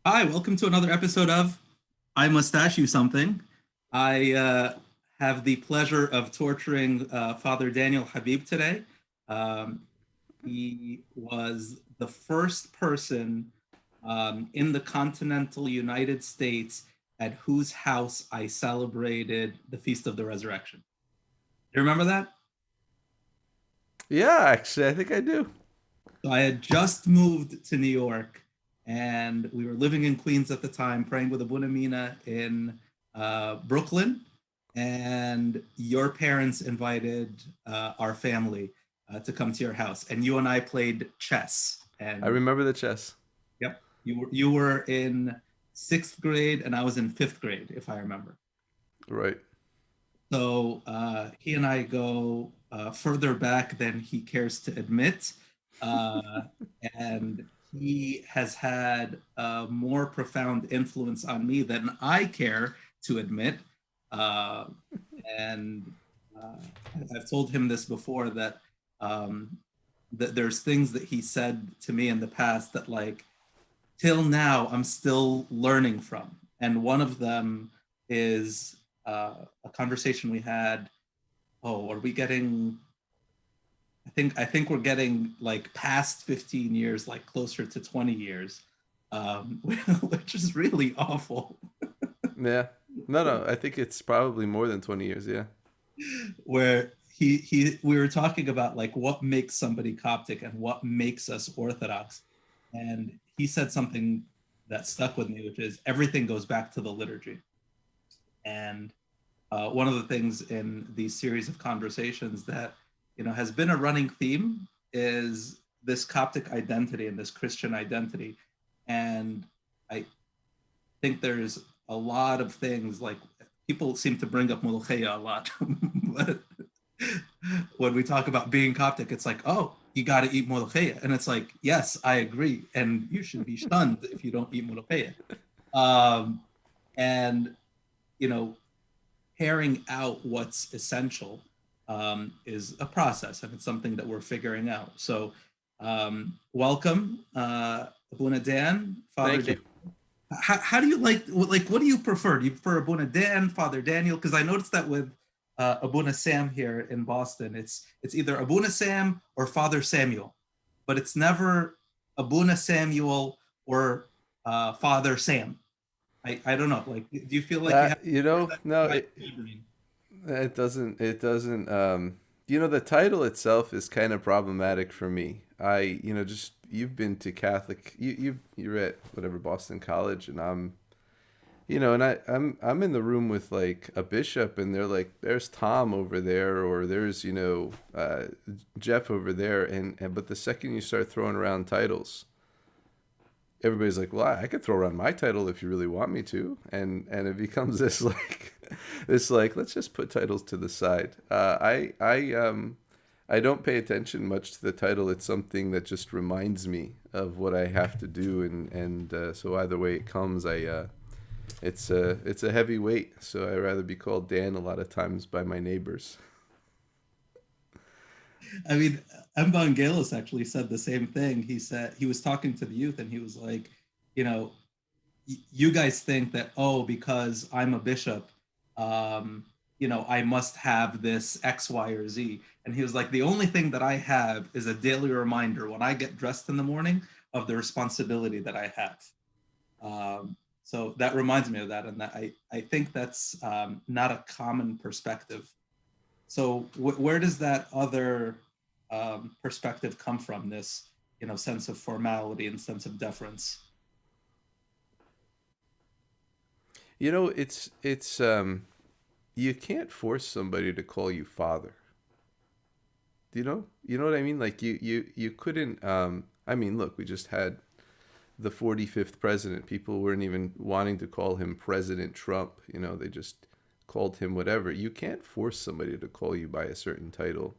Hi, welcome to another episode of I Mustache You Something. I have the pleasure of torturing Father Daniel Habib today. Um, he was the first person in the continental United States at whose house I celebrated the Feast of the Resurrection. Do you remember that? Yeah, actually, I think I do. So I had just moved to New York, and we were living in Queens at the time, praying with Abuna Mina in Brooklyn. And your parents invited our family to come to your house, and you and I played chess. I And remember the chess. yep, you were in sixth grade, and I was in fifth grade, if I remember. Right. So he and I go further back than he cares to admit. Uh, and he has had a more profound influence on me than I care to admit. Uh, and uh, I've told him this before um, that there's things that he said to me in the past that, like, till now I'm still learning from. And one of them is a conversation we had. Oh, are we getting? I think we're getting like past 15 years, like closer to 20 years, which is really awful. Yeah. No, no, I think it's probably more than 20 years. Yeah. Where he we were talking about like what makes somebody Coptic and what makes us Orthodox, and he said something that stuck with me, which is everything goes back to the liturgy. And one of the things in these series of conversations that has been a running theme is this Coptic identity and this Christian identity. And I think there's a lot of things, like, people seem to bring up Molocheia a lot, but when we talk about being Coptic, it's like, oh, you got to eat Molocheia, and it's like, yes, I agree, and you should be shunned if you don't eat Molocheia. Um, and you know, pairing out what's essential is a process, and it's something that we're figuring out. So, welcome, Abuna Dan, Father Thank Dan. you. How do you like? What do you prefer? Do you prefer Abuna Dan, Father Daniel? Because I noticed that with Abuna Sam here in Boston, it's either Abuna Sam or Father Samuel, but it's never Abuna Samuel or Father Sam. I don't know. Like, do you feel like you have, or is that No, my brain? it doesn't. The title itself is kind of problematic for me. Just you've been to Catholic, you're at whatever Boston College, and I'm in the room with like a bishop, and they're like, there's Tom over there, or there's Jeff over there, and but the second you start throwing around titles, everybody's like, well, I could throw around my title if you really want me to, and it becomes this like, this like, let's just put titles to the side. I don't pay attention much to the title. It's something that just reminds me of what I have to do, and so either way it comes, it's a heavy weight. So I rather be called Dan a lot of times by my neighbors. I mean, Evangelos actually said the same thing. He said he was talking to the youth, and he was like, you know, you guys think that, oh, because I'm a bishop, um, I must have this X, Y, or Z. And he was like, the only thing that I have is a daily reminder when I get dressed in the morning of the responsibility that I have. So that reminds me of that, and that I think that's not a common perspective. So where does that other perspective come from? This sense of formality and sense of deference. It's you can't force somebody to call you father. You know what I mean? Like you couldn't. I mean, look, we just had the 45th president. People weren't even wanting to call him President Trump. They just called him whatever. You can't force somebody to call you by a certain title.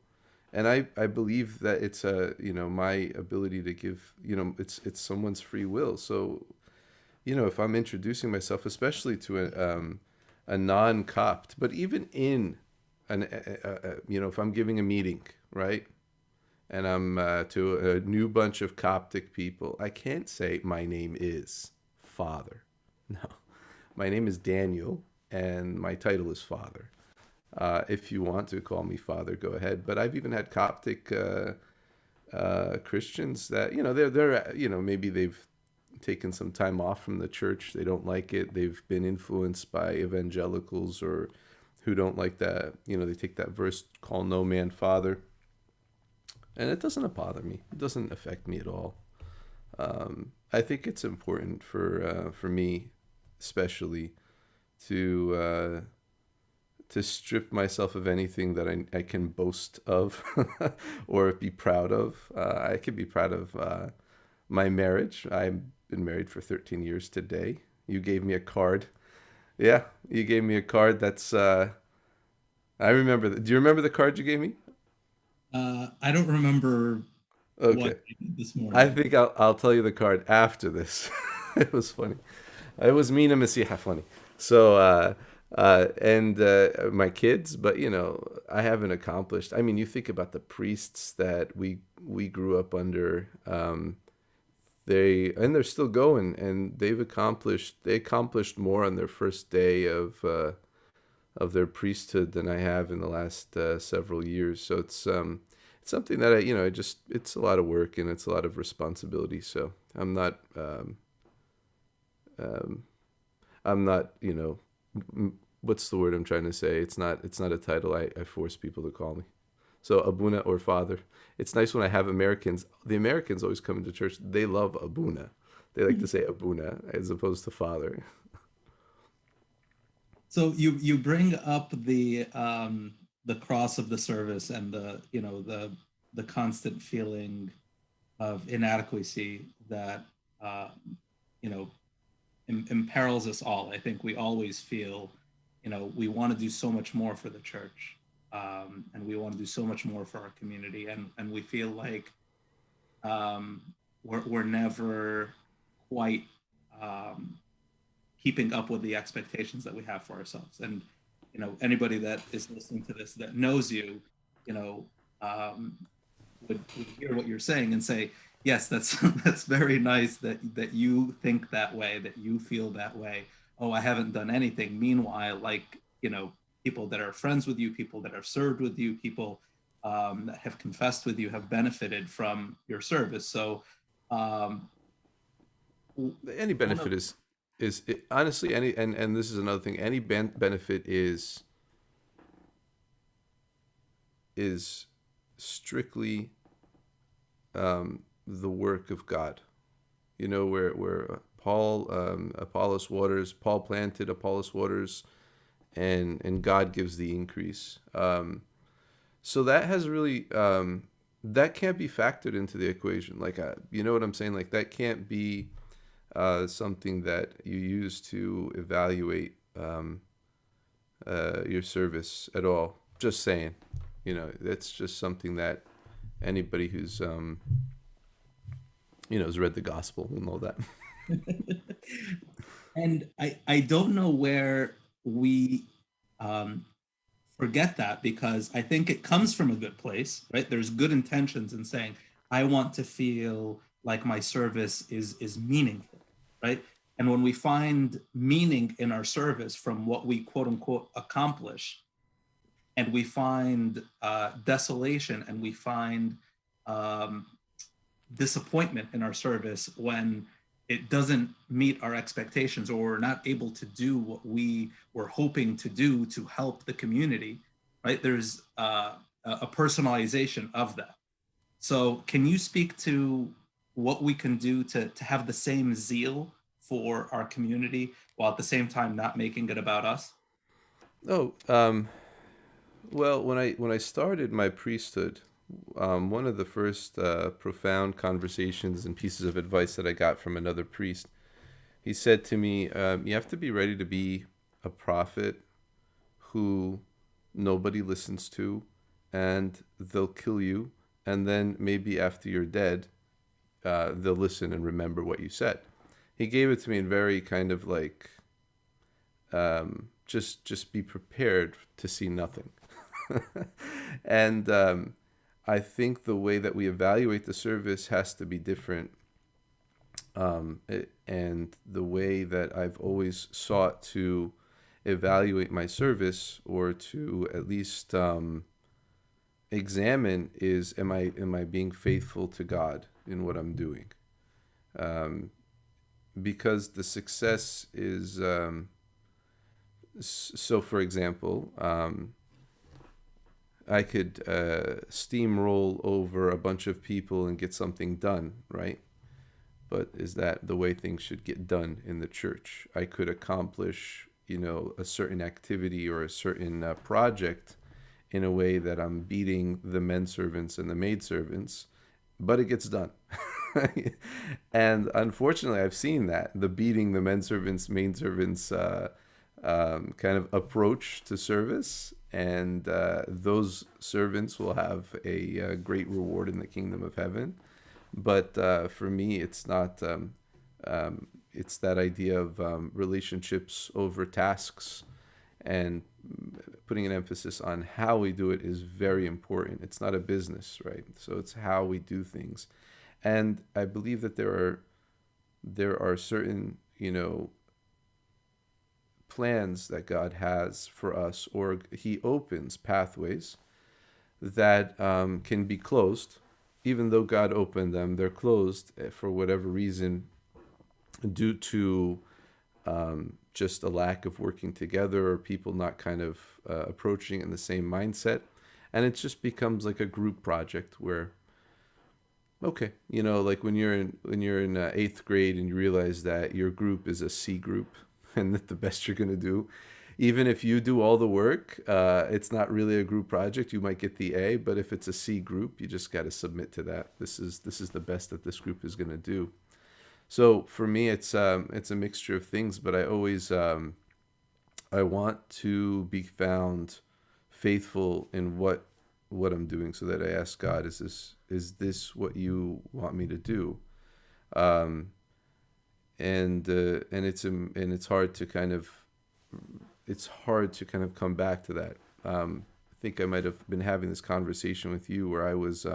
And I believe that it's my ability to give, it's someone's free will. So, if I'm introducing myself, especially to a non-copt, but even in if I'm giving a meeting, right? And I'm to a new bunch of Coptic people, I can't say my name is Father. No, my name is Daniel, and my title is Father. If you want to call me Father, go ahead. But I've even had Coptic Christians that they're maybe they've taken some time off from the church. They don't like it. They've been influenced by evangelicals or who don't like that. They take that verse, "Call no man father," and it doesn't bother me. It doesn't affect me at all. I think it's important for me, especially, to strip myself of anything that I can boast of or be proud of. I can be proud of my marriage. I've been married for 13 years today. You gave me a card. Yeah, you gave me a card. That's I remember. Do you remember the card you gave me? I don't remember what Okay. I did this I morning. think I'll tell you the card after this. It was funny. It was Mina Masiha funny. So and my kids, but I haven't accomplished. I mean, you think about the priests that we grew up under. They're still going, and they accomplished more on their first day of their priesthood than I have in the last several years. So it's something that it's a lot of work and it's a lot of responsibility. So um, I'm not, what's the word I'm trying to say? It's not a title I force people to call me. So Abuna or Father. It's nice when I have Americans. The Americans always come into church. They love Abuna. They like to say Abuna as opposed to Father. So you bring up the cross of the service and the constant feeling of inadequacy that uh, you know imperils us all. I think we always feel, we want to do so much more for the church, and we want to do so much more for our community, and we feel like um, we're never quite um, keeping up with the expectations that we have for ourselves. And anybody that is listening to this that knows you, you know, um, would hear what you're saying and say, yes, that's that's very nice that you think that way, that you feel that way. Oh, I haven't done anything. Meanwhile, like people that are friends with you, people that have served with you, people that have confessed with you have benefited from your service. So um, Any one benefit of is honestly any and this is another thing. Any benefit is strictly the work of God. Where Paul planted, Apollos waters, and God gives the increase. So that has really that can't be factored into the equation. Like you know what I'm saying? Like that can't be something that you use to evaluate your service at all. Just saying, that's just something that anybody who's has read the gospel will know that. And I don't know where we um, forget that, because I think it comes from a good place, right? There's good intentions in saying, I want to feel like my service is meaningful, right? And when we find meaning in our service from what we quote unquote accomplish, and we find desolation, and we find um, disappointment in our service when it doesn't meet our expectations, or we're not able to do what we were hoping to do to help the community, right? There's a personalization of that. So can you speak to what we can do to have the same zeal for our community while at the same time not making it about us? Oh, well, when I started my priesthood, one of the first profound conversations and pieces of advice that I got from another priest, he said to me, "You have to be ready to be a prophet who nobody listens to, and they'll kill you, and then maybe after you're dead, they'll listen and remember what you said." He gave it to me in very kind of like, just be prepared to see nothing. And I think the way that we evaluate the service has to be different And the way that I've always sought to evaluate my service, or to at least examine, is, am I being faithful to God in what I'm doing? Um, because the success is, so for example, I could steamroll over a bunch of people and get something done, right? But is that the way things should get done in the church? I could accomplish, a certain activity or a certain project in a way that I'm beating the men servants and the maid servants, but it gets done. And unfortunately, I've seen that the beating the men servants, maid servants kind of approach to service, and those servants will have a great reward in the kingdom of heaven. But for me, it's not. It's that idea of relationships over tasks, and putting an emphasis on how we do it is very important. It's not a business, right? So it's how we do things, and I believe that there are certain plans that God has for us, or He opens pathways that can be closed. Even though God opened them, they're closed for whatever reason, due to just a lack of working together, or people not kind of approaching in the same mindset. And it just becomes like a group project where, okay, like when you're in eighth grade and you realize that your group is a C group, and that the best you're gonna do, even if you do all the work, it's not really a group project. You might get the A, but if it's a C group, you just got to submit to that. This is the best that this group is gonna do. So for me, it's a mixture of things, but I always I want to be found faithful in what I'm doing, so that I ask God, is this what you want me to do? Um, and it's hard to kind of come back to that. I think I might have been having this conversation with you, where I was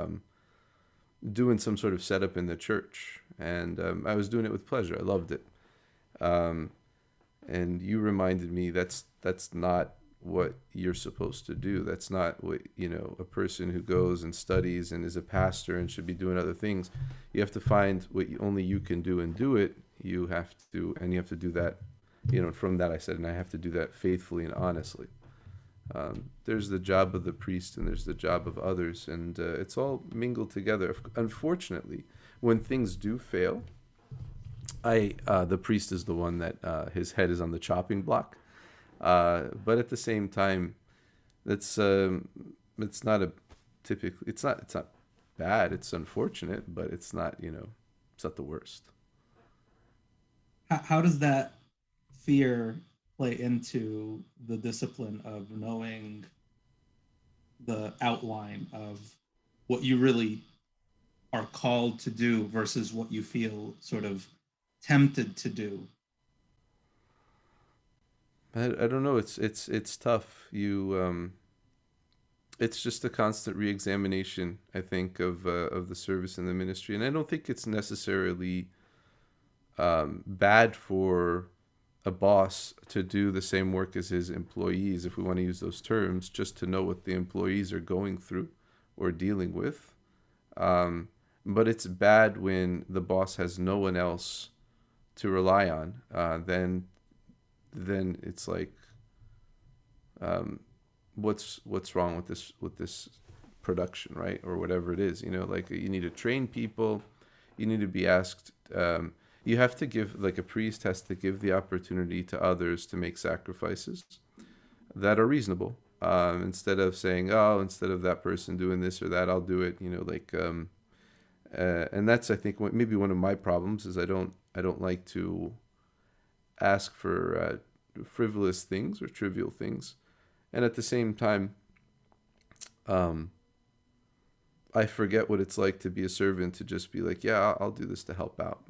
doing some sort of setup in the church, and I was doing it with pleasure. I loved it. Um, and you reminded me, that's not what you're supposed to do. That's not what, a person who goes and studies and is a pastor and should be doing other things. You have to find what only you can do and do it. You have to do that. From that I said, and I have to do that faithfully and honestly. There's the job of the priest, and there's the job of others, and it's all mingled together. Unfortunately, when things do fail, the priest is the one that his head is on the chopping block. But at the same time, that's it's not a typically it's not bad. It's unfortunate, but it's not the worst. How does that fear play into the discipline of knowing the outline of what you really are called to do versus what you feel sort of tempted to do? I don't know. It's tough. It's just a constant reexamination, I think, of the service and the ministry, and I don't think it's necessarily bad for a boss to do the same work as his employees, if we want to use those terms, just to know what the employees are going through or dealing with. Um, but it's bad when the boss has no one else to rely on. Then it's like, um, what's wrong with this production, right? Or whatever it is, like, you need to train people. You need to be asked. You have to give, like, a priest has to give the opportunity to others to make sacrifices that are reasonable. Instead of saying, oh, instead of that person doing this or that, I'll do it. Like, and that's, I think, maybe one of my problems is I don't like to ask for frivolous things or trivial things, and at the same time, um, I forget what it's like to be a servant, to just be like, yeah, I'll do this to help out.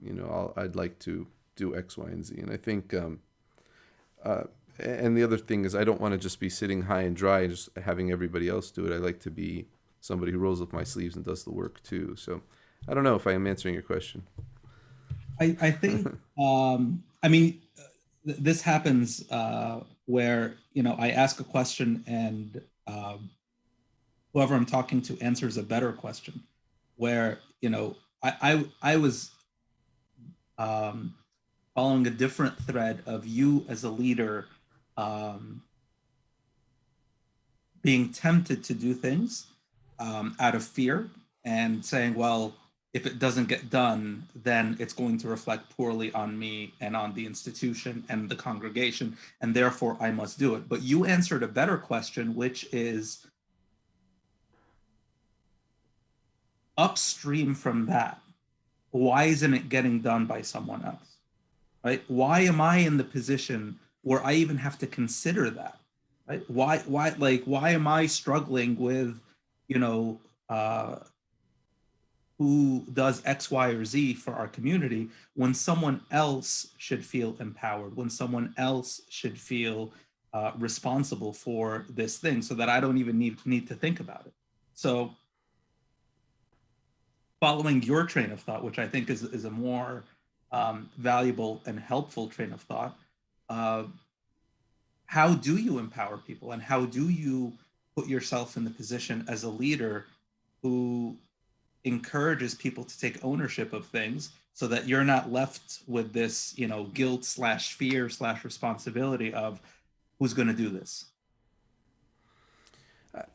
I'd like to do X, Y, and Z. And I think, uh, and the other thing is, I don't want to just be sitting high and dry and just having everybody else do it. I like to be somebody who rolls up my sleeves and does the work too. So I don't know if I am answering your question. I think, I mean, this happens where, I ask a question and whoever I'm talking to answers a better question. Where, I was um, following a different thread of you as a leader um, being tempted to do things out of fear and saying, well, if it doesn't get done, then it's going to reflect poorly on me and on the institution and the congregation, and therefore I must do it. But you answered a better question, which is upstream from that. Why isn't it getting done by someone else? Right? Why am I in the position where I even have to consider that? Right? Why am I struggling with, you know, uh, who does X, Y, or Z for our community when someone else should feel empowered, when someone else should feel responsible for this thing, so that I don't even need to think about it. So, following your train of thought, which I think is a more valuable and helpful train of thought, uh, how do you empower people, and how do you put yourself in the position as a leader who encourages people to take ownership of things, so that you're not left with this, guilt slash fear slash responsibility of who's going to do this?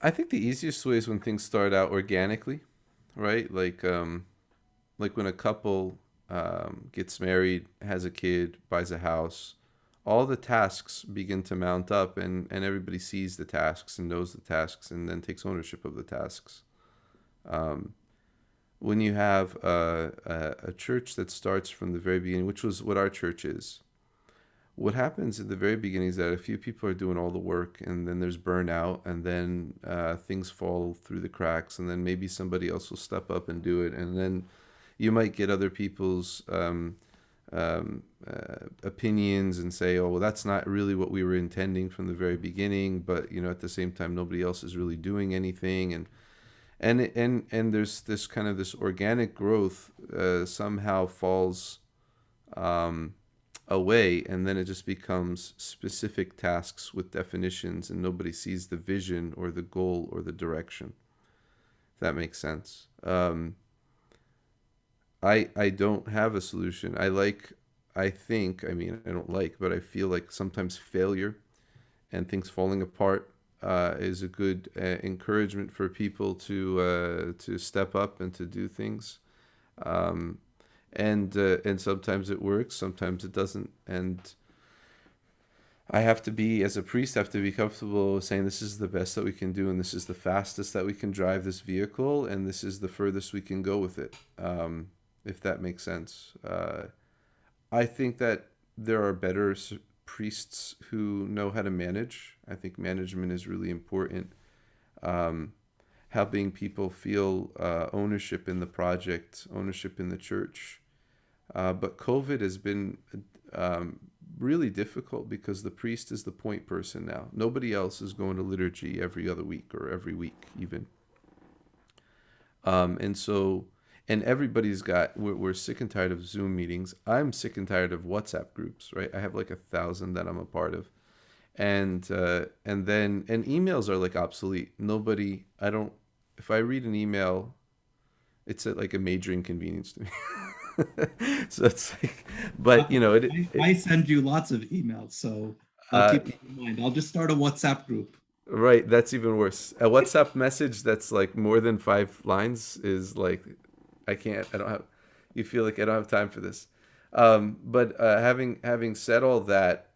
I think the easiest way is when things start out organically, right? Like when a couple gets married, has a kid, buys a house, all the tasks begin to mount up, and everybody sees the tasks and knows the tasks and then takes ownership of the tasks. Um, when you have a church that starts from the very beginning, which was what our church is, what happens at the very beginning is that a few people are doing all the work, and then there's burnout, and then things fall through the cracks, and then maybe somebody else will step up and do it, and then you might get other people's opinions and say, oh, well, that's not really what we were intending from the very beginning, but at the same time, nobody else is really doing anything, and there's this kind of this organic growth somehow falls um, away, and then it just becomes specific tasks with definitions, and nobody sees the vision or the goal or the direction. If that makes sense. I don't have a solution. I think, I mean, I don't like, but I feel like sometimes failure and things falling apart is a good encouragement for people to step up and to do things. Um, and sometimes it works, sometimes it doesn't. And I have to be, as a priest, I have to be comfortable saying this is the best that we can do, and this is the fastest that we can drive this vehicle, and this is the furthest we can go with it. If that makes sense. I think that there are better priests who know how to manage. I think management is really important. Um, Helping people feel ownership in the project, ownership in the church. But COVID has been um, really difficult because the priest is the point person now. Nobody else is going to liturgy every other week or every week even. And so, and everybody's got, we're sick and tired of Zoom meetings. I'm sick and tired of WhatsApp groups, right? I have like 1,000 that I'm a part of. And emails are like obsolete. Nobody, I don't, if I read an email, it's like a major inconvenience to me. So it's like, but I send you lots of emails, so I'll uh, keep that in mind. I'll just start a WhatsApp group. right, that's even worse. A WhatsApp message that's like more than 5 lines is like, I don't have, you feel like I don't have time for this. But having said all that,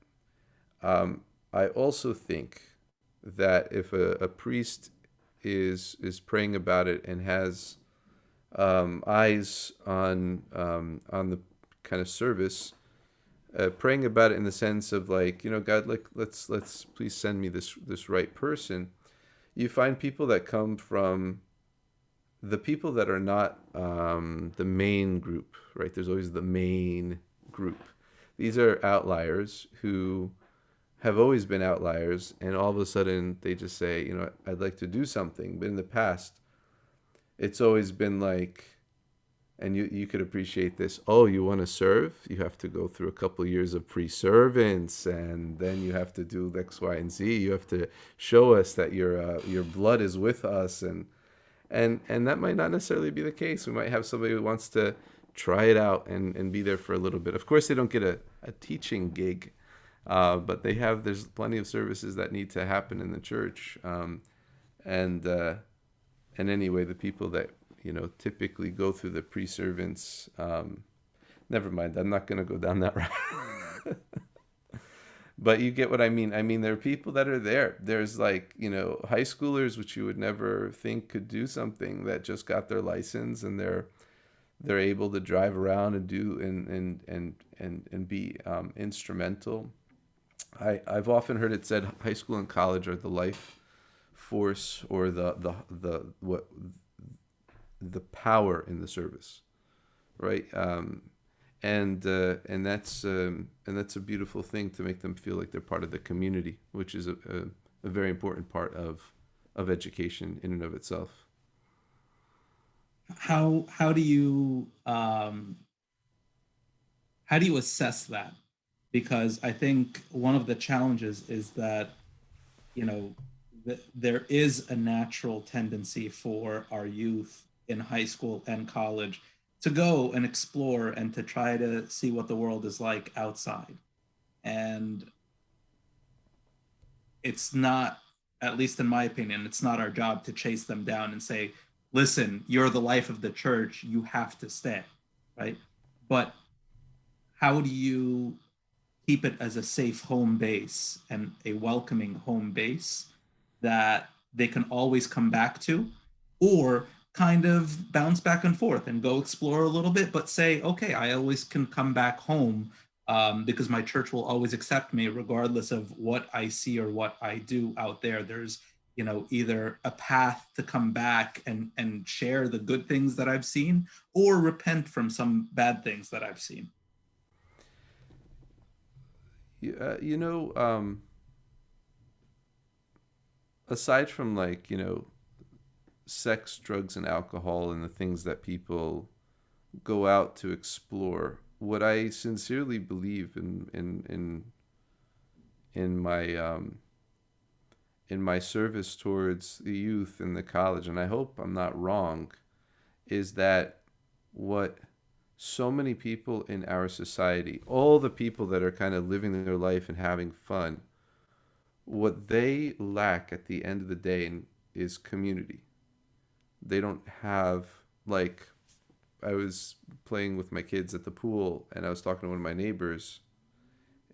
I also think that if a priest is praying about it and has eyes on the kind of service, praying about it in the sense of like, God, like let's please send me this right person. You find people that come from the people that are not the main group, right? There's always the main group. These are outliers who have always been outliers, and all of a sudden they just say, I'd like to do something. But in the past, it's always been like, And you could appreciate this. Oh, you want to serve? You have to go through a couple of years of pre-servance, and then you have to do X, Y, and Z. You have to show us that your blood is with us, and that might not necessarily be the case. We might have somebody who wants to try it out and be there for a little bit. Of course, they don't get a teaching gig, but there's plenty of services that need to happen in the church, and and anyway, the people that typically go through the pre-servants. Never mind, I'm not going to go down that route. But you get what I mean. I mean, there are people that are there. There's like, high schoolers, which you would never think could do something, that just got their license, and they're able to drive around and do and be instrumental. I've often heard it said high school and college are the life force, or the power in the service, right? And that's a beautiful thing, to make them feel like they're part of the community, which is a very important part of education in and of itself. How do you how do you assess that? Because I think one of the challenges is that, you know, there is a natural tendency for our youth in high school and college to go and explore and to try to see what the world is like outside. And it's not, at least in my opinion, it's not our job to chase them down and say, listen, you're the life of the church, you have to stay, right? But how do you keep it as a safe home base and a welcoming home base that they can always come back to, or kind of bounce back and forth and go explore a little bit, but say, okay, I always can come back home, because my church will always accept me regardless of what I see or what I do out there. There's, either a path to come back and share the good things that I've seen, or repent from some bad things that I've seen. Yeah, aside from, like, sex, drugs, and alcohol, and the things that people go out to explore, what I sincerely believe in my service towards the youth in the college, and I hope I'm not wrong, is that what so many people in our society, all the people that are kind of living their life and having fun, what they lack at the end of the day is community. They don't have, like, I was playing with my kids at the pool, and I was talking to one of my neighbors,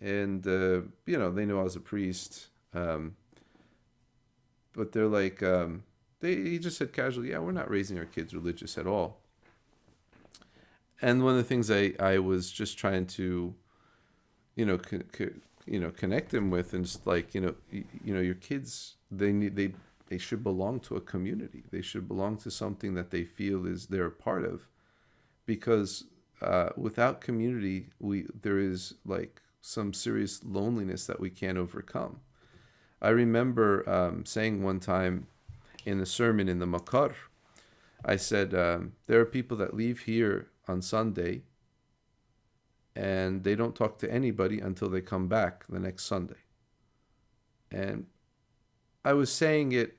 and they know I was a priest, but they're like, he just said casually, yeah, we're not raising our kids religious at all. And one of the things I was just trying to, connect them with, and just like, your kids, they should belong to a community. They should belong to something that they feel is they're a part of, because without community, there is like some serious loneliness that we can't overcome. I remember saying one time in the sermon in the Makar, I said, there are people that leave here on Sunday, and they don't talk to anybody until they come back the next Sunday. And I was saying it,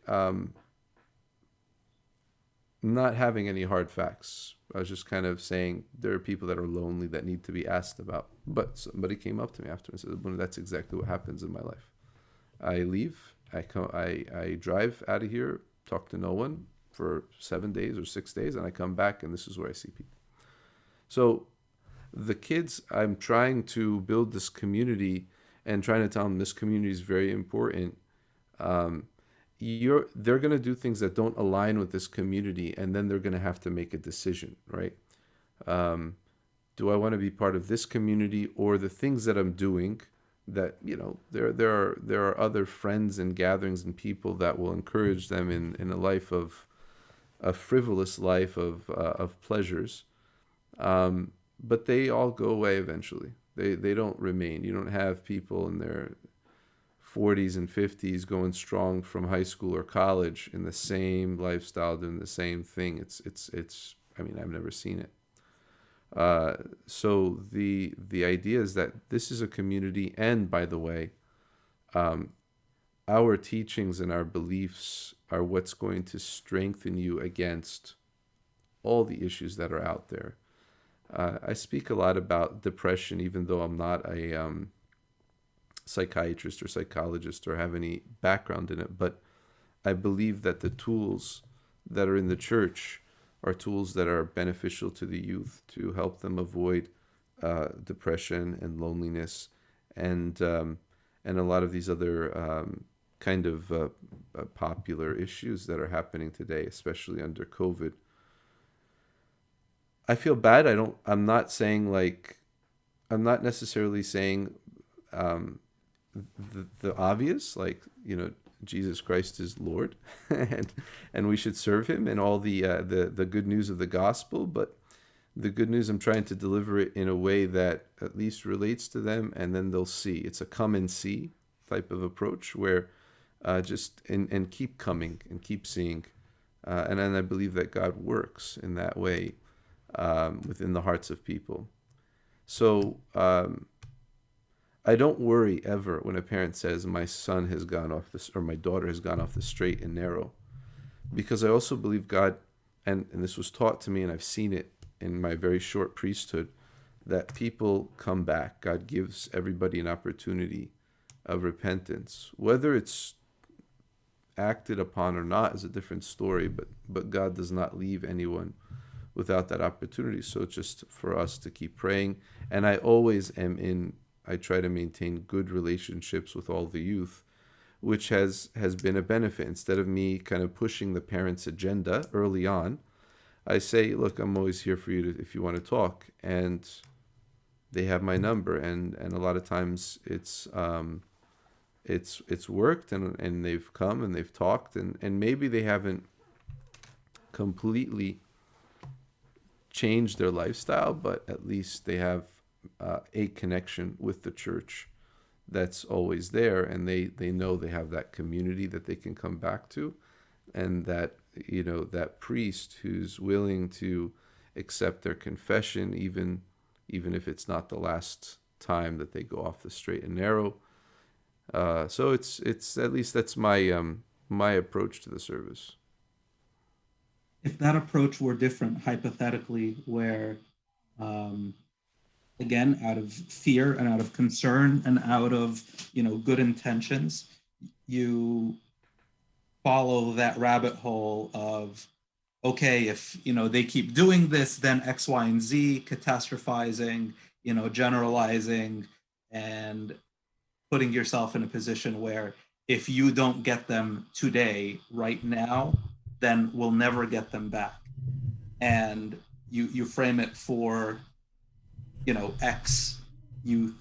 not having any hard facts. I was just kind of saying there are people that are lonely that need to be asked about. But somebody came up to me after and said, "Bueno, that's exactly what happens in my life. I leave, I drive out of here, talk to no one for 7 days or 6 days, and I come back, and this is where I see people." So the kids, I'm trying to build this community and trying to tell them this community is very important. Um, they're going to do things that don't align with this community, and then they're going to have to make a decision, right? Um, do I want to be part of this community, or the things that I'm doing that, there are other friends and gatherings and people that will encourage them in a life of a frivolous life of pleasures, but they all go away eventually. They don't remain. You don't have people in their 40s and 50s going strong from high school or college in the same lifestyle, doing the same thing. It's I mean, I've never seen it. Uh, so the idea is that this is a community, and by the way, um, our teachings and our beliefs are what's going to strengthen you against all the issues that are out there. I speak a lot about depression, even though I'm not a psychiatrist or psychologist or have any background in it, but I believe that the tools that are in the church are tools that are beneficial to the youth to help them avoid depression and loneliness and a lot of these other kind of popular issues that are happening today, especially under COVID. I feel bad. I'm not saying like, I'm not necessarily saying um, the obvious, like, Jesus Christ is Lord, and we should serve Him, and all the good news of the gospel. But the good news, I'm trying to deliver it in a way that at least relates to them, and then they'll see. It's a come and see type of approach where just and keep coming and keep seeing, and then I believe that God works in that way within the hearts of people. So I don't worry ever when a parent says my son has gone off this or my daughter has gone off the straight and narrow, because I also believe God, and this was taught to me, and I've seen it in my very short priesthood, that people come back. God gives everybody an opportunity of repentance. Whether it's acted upon or not is a different story, but God does not leave anyone without that opportunity. So it's just for us to keep praying. And I try to maintain good relationships with all the youth, which has been a benefit. Instead of me kind of pushing the parents' agenda early on, I say, look, I'm always here for you if you want to talk. And they have my number. And a lot of times it's worked, and they've come and they've talked, and maybe they haven't completely changed their lifestyle, but at least they have a connection with the church that's always there, and they know they have that community that they can come back to, and that that priest who's willing to accept their confession, even if it's not the last time that they go off the straight and narrow. So it's at least that's my approach to the service. If that approach were different, hypothetically, where um, again, out of fear and out of concern and out of good intentions, you follow that rabbit hole of, okay, if they keep doing this, then X, Y, and Z, catastrophizing, generalizing, and putting yourself in a position where if you don't get them today, right now, then we'll never get them back. And you frame it for X youth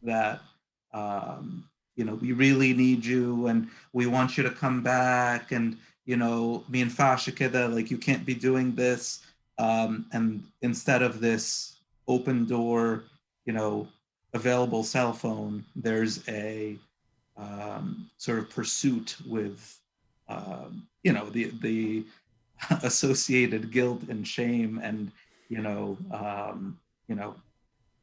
that we really need you and we want you to come back, and me and Fasha kida, like, you can't be doing this, and instead of this open door, you know available cell phone, there's a sort of pursuit with the associated guilt and shame, and you know um, you know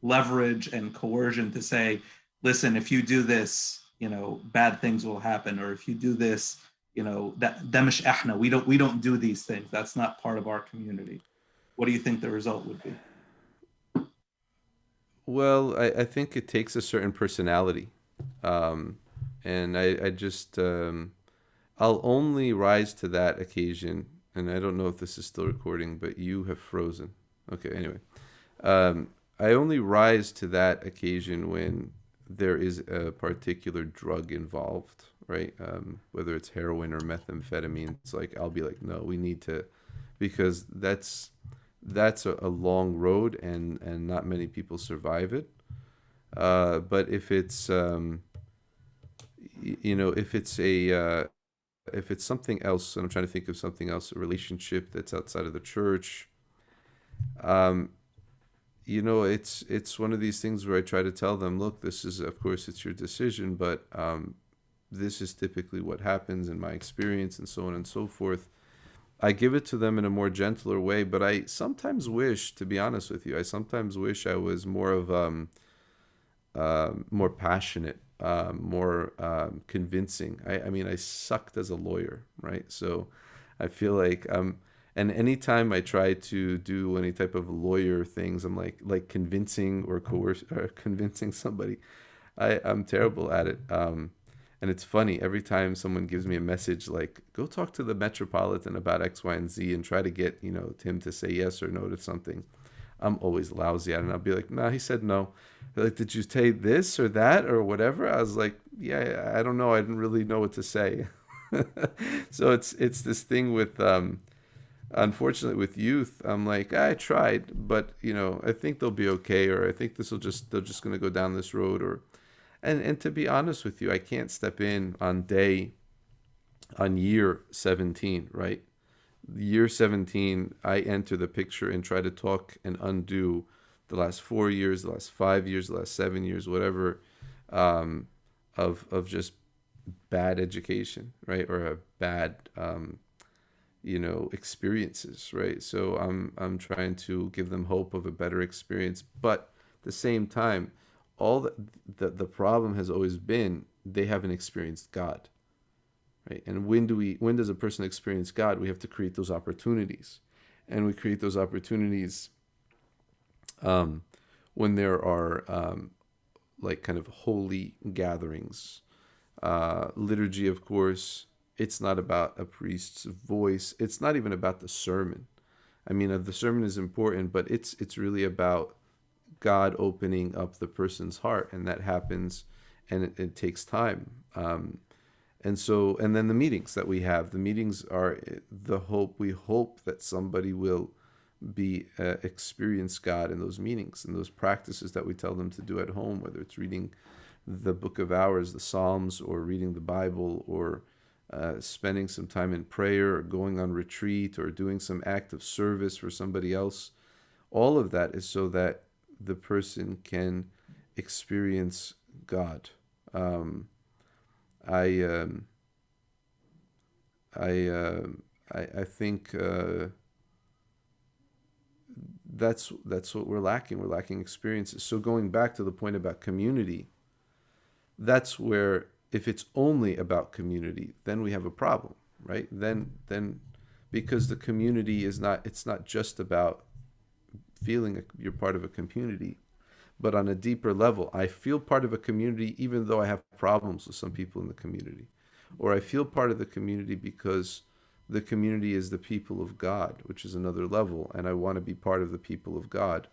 leverage and coercion to say, listen, if you do this, bad things will happen, or if you do this, that mish ahna, we don't do these things. That's not part of our community. What do you think the result would be? Well, I think it takes a certain personality. Um, and I just, I'll only rise to that occasion. And I don't know if this is still recording, but you have frozen. Okay, anyway. Um, I only rise to that occasion when there is a particular drug involved, right? Whether it's heroin or methamphetamine, it's like, I'll be like, no, we need to, because that's a long road, and not many people survive it. But if it's if it's something else, and I'm trying to think of something else, a relationship that's outside of the church, um, it's one of these things where I try to tell them, look, this is, of course, it's your decision, but this is typically what happens in my experience, and so on and so forth. I give it to them in a more gentler way, but I sometimes wish, to be honest with you, I sometimes wish I was more of more passionate, more convincing. I mean, I sucked as a lawyer, right? So I feel like and anytime I try to do any type of lawyer things, I'm like convincing or coerce or convincing somebody. I'm terrible at it. And it's funny every time someone gives me a message like, "Go talk to the Metropolitan about X, Y, and Z," and try to get Tim to say yes or no to something. I'm always lousy at it. And I'll be like, "Nah, he said no." They're like, "Did you say this or that or whatever?" I was like, "Yeah, I don't know. I didn't really know what to say." So it's this thing with unfortunately with youth. I'm like, I tried, but I think they'll be okay, or I think this will just they're just gonna go down this road, or and to be honest with you, I can't step in on year 17, right? Year 17, I enter the picture and try to talk and undo the last 4 years, the last 5 years, the last 7 years, whatever, um, of just bad education, right? Or a bad, experiences, right? So I'm trying to give them hope of a better experience, but at the same time, all the problem has always been they haven't experienced God, right? And when does a person experience God? We have to create those opportunities, and we create those opportunities um, when there are like kind of holy gatherings, liturgy. Of course, it's not about a priest's voice. It's not even about the sermon. I mean, the sermon is important, but it's really about God opening up the person's heart, and that happens, and it takes time. And then the meetings that we have, the meetings are the hope. We hope that somebody will be experience God in those meetings and those practices that we tell them to do at home, whether it's reading the Book of Hours, the Psalms, or reading the Bible, or spending some time in prayer, or going on retreat, or doing some act of service for somebody else. All of that is so that the person can experience God. Um, I, um, I think that's what we're lacking. We're lacking experiences. So going back to the point about community, that's where if it's only about community, then we have a problem, right? Then because the community is not it's not just about feeling you're part of a community, but on a deeper level, I feel part of a community even though I have problems with some people in the community, or I feel part of the community because the community is the people of God, which is another level, and I want to be part of the people of God.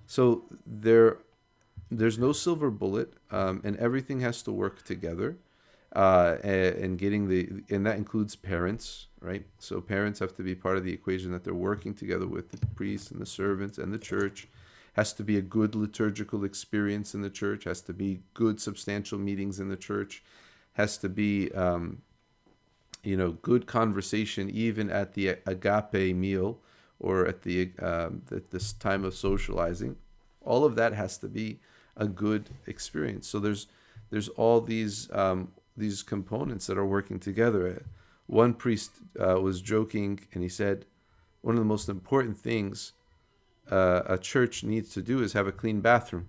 So there's no silver bullet, and everything has to work together. And getting and that includes parents, right? So parents have to be part of the equation, that they're working together with the priests and the servants and the church. Has to be a good liturgical experience in the church. Has to be good substantial meetings in the church. Has to be good conversation even at the agape meal, or at this time of socializing. All of that has to be a good experience. So there's all these components that are working together. One priest was joking, and he said one of the most important things a church needs to do is have a clean bathroom.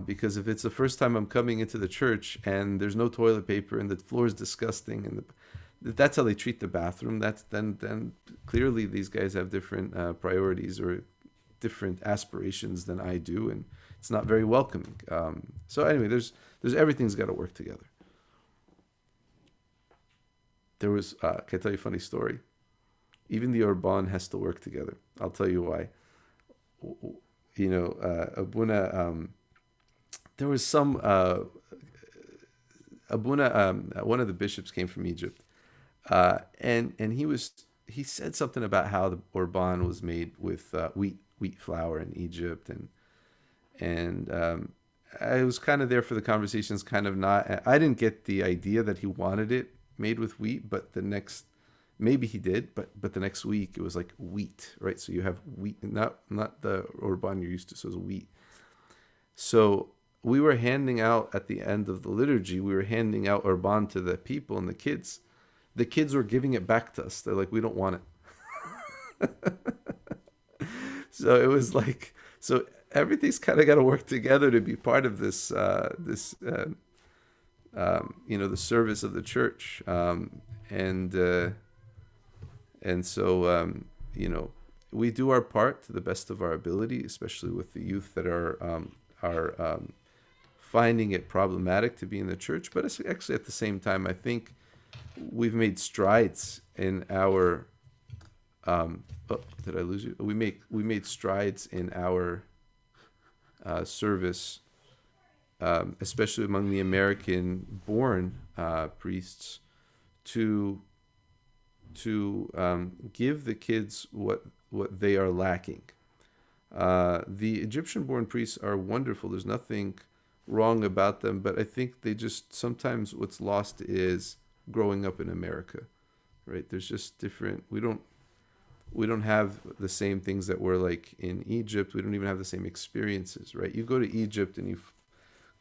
Because if it's the first time I'm coming into the church and there's no toilet paper and the floor is disgusting, and that's how they treat the bathroom, that's then clearly these guys have different priorities or different aspirations than I do, and it's not very welcoming. So anyway, there's everything's got to work together. There was can I tell you a funny story? Even the Orban has to work together. I'll tell you why. Abuna, there was some Abuna, one of the bishops came from Egypt, and he said something about how the Orban was made with wheat flour in Egypt, and I was kind of there for the conversations, kind of not. I didn't get the idea that he wanted it made with wheat, but maybe he did, but the next week it was like wheat, right? So you have wheat, not the Orban you're used to, so it was wheat. So we were handing out at the end of the liturgy, we were handing out Orban to the people and the kids. the kids were giving it back to us. They're like, we don't want it. So it was like, so everything's kind of got to work together to be part of the service of the church. And and so we do our part to the best of our ability, especially with the youth that are finding it problematic to be in the church. But it's actually, at the same time, I think we've made strides in our oh, did I lose you? We made strides in our service, especially among the American-born priests, to give the kids what they are lacking. The Egyptian-born priests are wonderful. There's nothing wrong about them, but I think they just, sometimes what's lost is growing up in America, right? There's just different. We don't have the same things that were like in Egypt. We don't even have the same experiences, right? You go to Egypt and you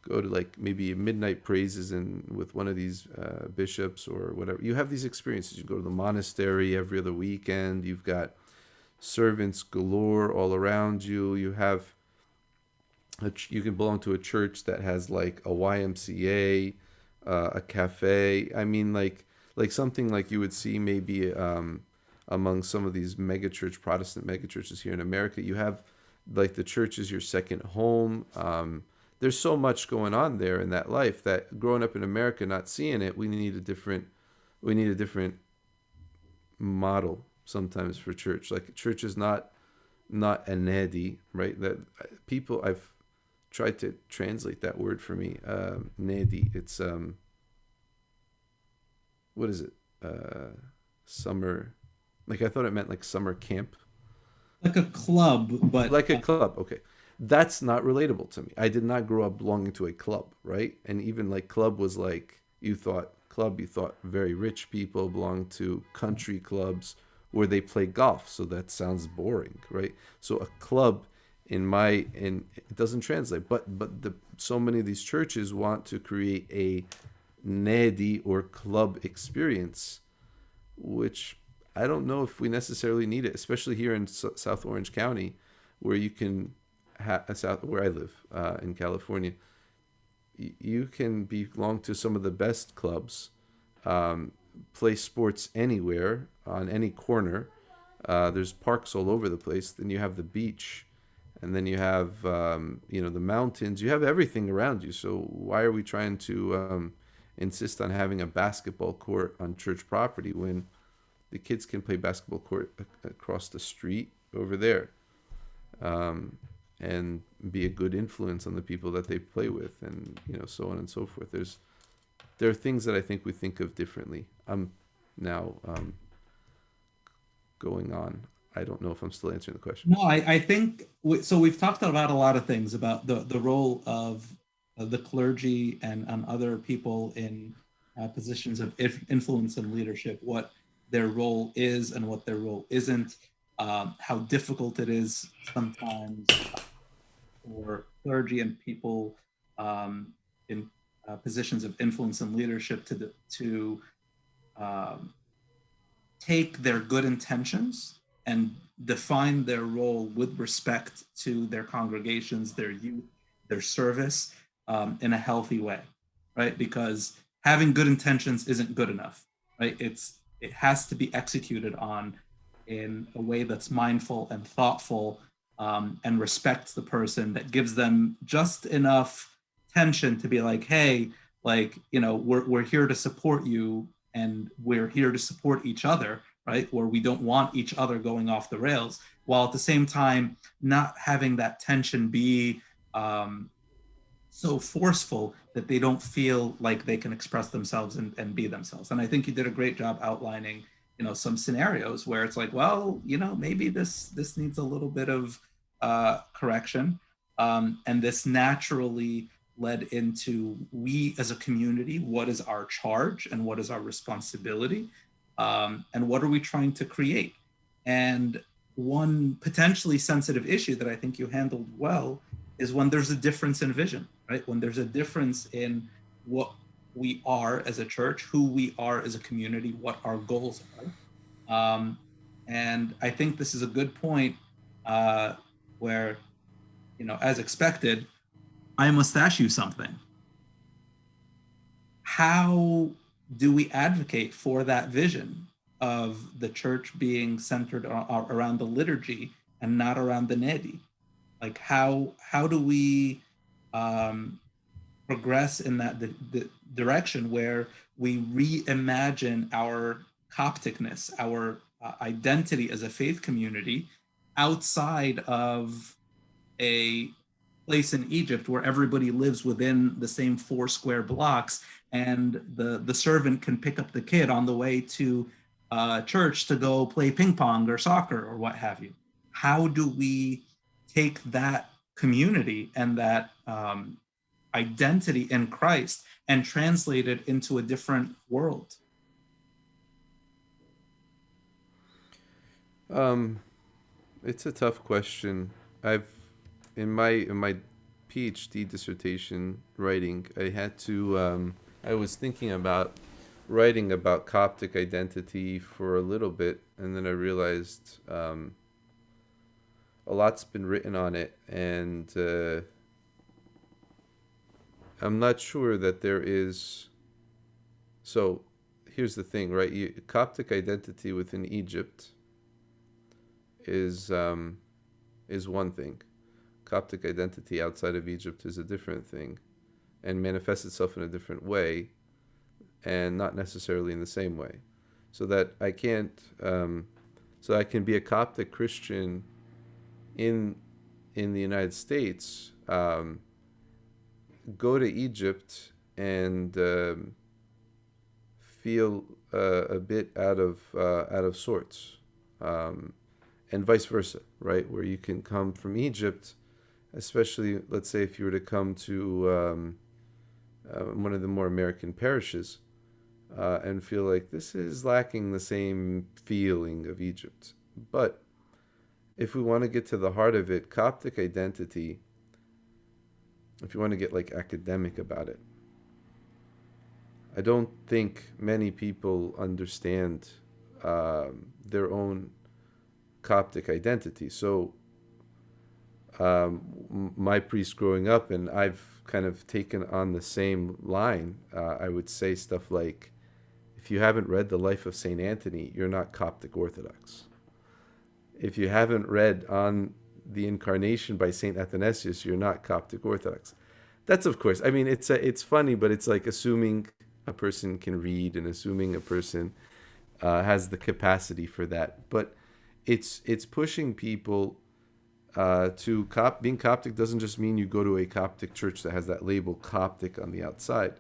go to like maybe midnight praises and with one of these bishops or whatever. You have these experiences. You go to the monastery every other weekend. You've got servants galore all around you. You have you can belong to a church that has like a YMCA, a cafe. I mean, like something like you would see maybe among some of these megachurch, Protestant megachurches here in America. You have like the church is your second home. There's so much going on there in that life that growing up in America, not seeing it, we need a different model sometimes for church. Like church is not a nedi, right? That people, I've tried to translate that word for me. Nedi. It's what is it? Summer. Like I thought it meant like summer camp. Like a club, but Like a club. Okay. That's not relatable to me. I did not grow up belonging to a club, right? And even like club was like, you thought very rich people belong to country clubs where they play golf. So that sounds boring, right? So a club in it doesn't translate. But so many of these churches want to create a nedi or club experience, which I don't know if we necessarily need it, especially here in South Orange County, where you can where I live in California. You can belong to some of the best clubs, play sports anywhere on any corner. There's parks all over the place. Then you have the beach, and then you have the mountains. You have everything around you. So why are we trying to insist on having a basketball court on church property when the kids can play basketball court across the street over there, and be a good influence on the people that they play with, and so on and so forth. There are things that I think we think of differently. I'm now going on. I don't know if I'm still answering the question. no, I think so. We've talked about a lot of things about the role of the clergy and other people in positions of influence and leadership, what their role is and what their role isn't, how difficult it is sometimes for clergy and people in positions of influence and leadership to take their good intentions and define their role with respect to their congregations, their youth, their service, in a healthy way, right? Because having good intentions isn't good enough, right? It has to be executed on in a way that's mindful and thoughtful, and respects the person, that gives them just enough tension to be like, hey, like, we're here to support you, and we're here to support each other, right? Where we don't want each other going off the rails, while at the same time not having that tension be so forceful that they don't feel like they can express themselves and be themselves. And I think you did a great job outlining, some scenarios where it's like, well, maybe this needs a little bit of correction, and this naturally led into, we as a community, what is our charge and what is our responsibility, and what are we trying to create? And one potentially sensitive issue that I think you handled well is when there's a difference in vision, right? When there's a difference in what we are as a church, who we are as a community, what our goals are. Um, and I think this is a good point where, as expected, I must ask you something. How do we advocate for that vision of the church being centered around the liturgy and not around the nedi? Like how do we um, progress in that the direction where we reimagine our Copticness, our identity as a faith community outside of a place in Egypt where everybody lives within the same 4 square blocks, and the servant can pick up the kid on the way to church to go play ping pong or soccer or what have you. How do we take that community and that identity in Christ and translate it into a different world? Um, it's a tough question. I've in my PhD dissertation writing, I was thinking about writing about Coptic identity for a little bit, and then I realized a lot's been written on it, and I'm not sure that there is. So here's the thing, right? Coptic identity within Egypt is one thing. Coptic identity outside of Egypt is a different thing, and manifests itself in a different way, and not necessarily in the same way. So that I can't, so I can be a Coptic Christian in the United States, go to Egypt and feel a bit out of sorts, and vice versa, right? Where you can come from Egypt, especially let's say if you were to come to one of the more American parishes, and feel like this is lacking the same feeling of Egypt. But if we want to get to the heart of it, Coptic identity, if you want to get like academic about it, I don't think many people understand their own Coptic identity. So my priest growing up, and I've kind of taken on the same line, I would say stuff like, if you haven't read the life of St. Anthony, you're not Coptic Orthodox. If you haven't read on the Incarnation by St. Athanasius, you're not Coptic Orthodox. That's, of course, I mean, it's funny, but it's like assuming a person can read and assuming a person has the capacity for that. But it's pushing people to being Coptic doesn't just mean you go to a Coptic church that has that label Coptic on the outside,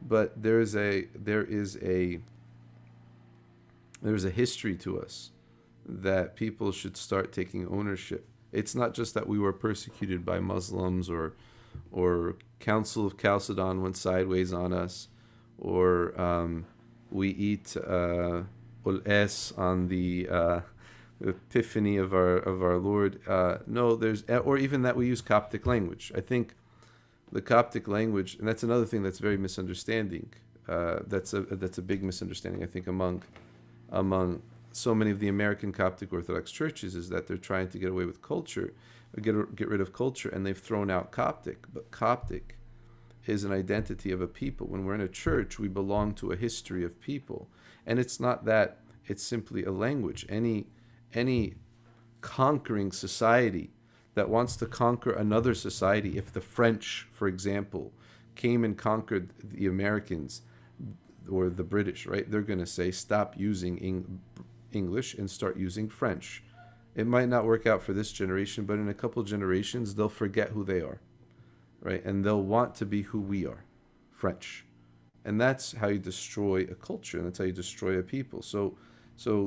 but there is a history to us that people should start taking ownership. It's not just that we were persecuted by Muslims, or Council of Chalcedon went sideways on us, or we eat ul-es on the Epiphany of our Lord. No, or even that we use Coptic language. I think the Coptic language, and that's another thing that's very misunderstanding. That's a big misunderstanding, I think, among so many of the American Coptic Orthodox churches, is that they're trying to get away with culture, or get rid of culture, and they've thrown out Coptic. But Coptic is an identity of a people. When we're in a church, we belong to a history of people, and it's not that; it's simply a language. Any conquering society that wants to conquer another society, if the French, for example, came and conquered the Americans or the British, right? They're going to say, stop using English and start using French. It might not work out for this generation, but in a couple generations, they'll forget who they are, right? And they'll want to be who we are, French. And that's how you destroy a culture, and that's how you destroy a people. So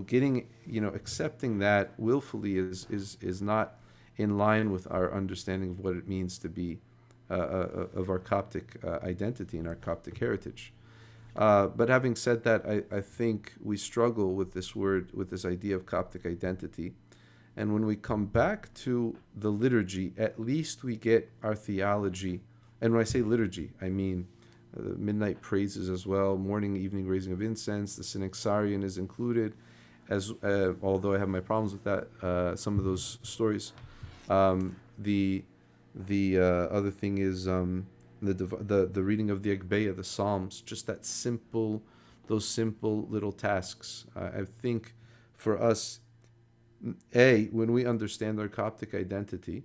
getting, accepting that willfully is not in line with our understanding of what it means to be of our Coptic identity and our Coptic heritage. But having said that, I think we struggle with this idea of Coptic identity. And when we come back to the liturgy, at least we get our theology. And when I say liturgy, I mean the midnight praises as well, morning, evening raising of incense. The Synaxarion is included, as although I have my problems with that. Some of those stories. The other thing is the reading of the Agbeya, the Psalms, just that simple, those simple little tasks. I think for us, when we understand our Coptic identity,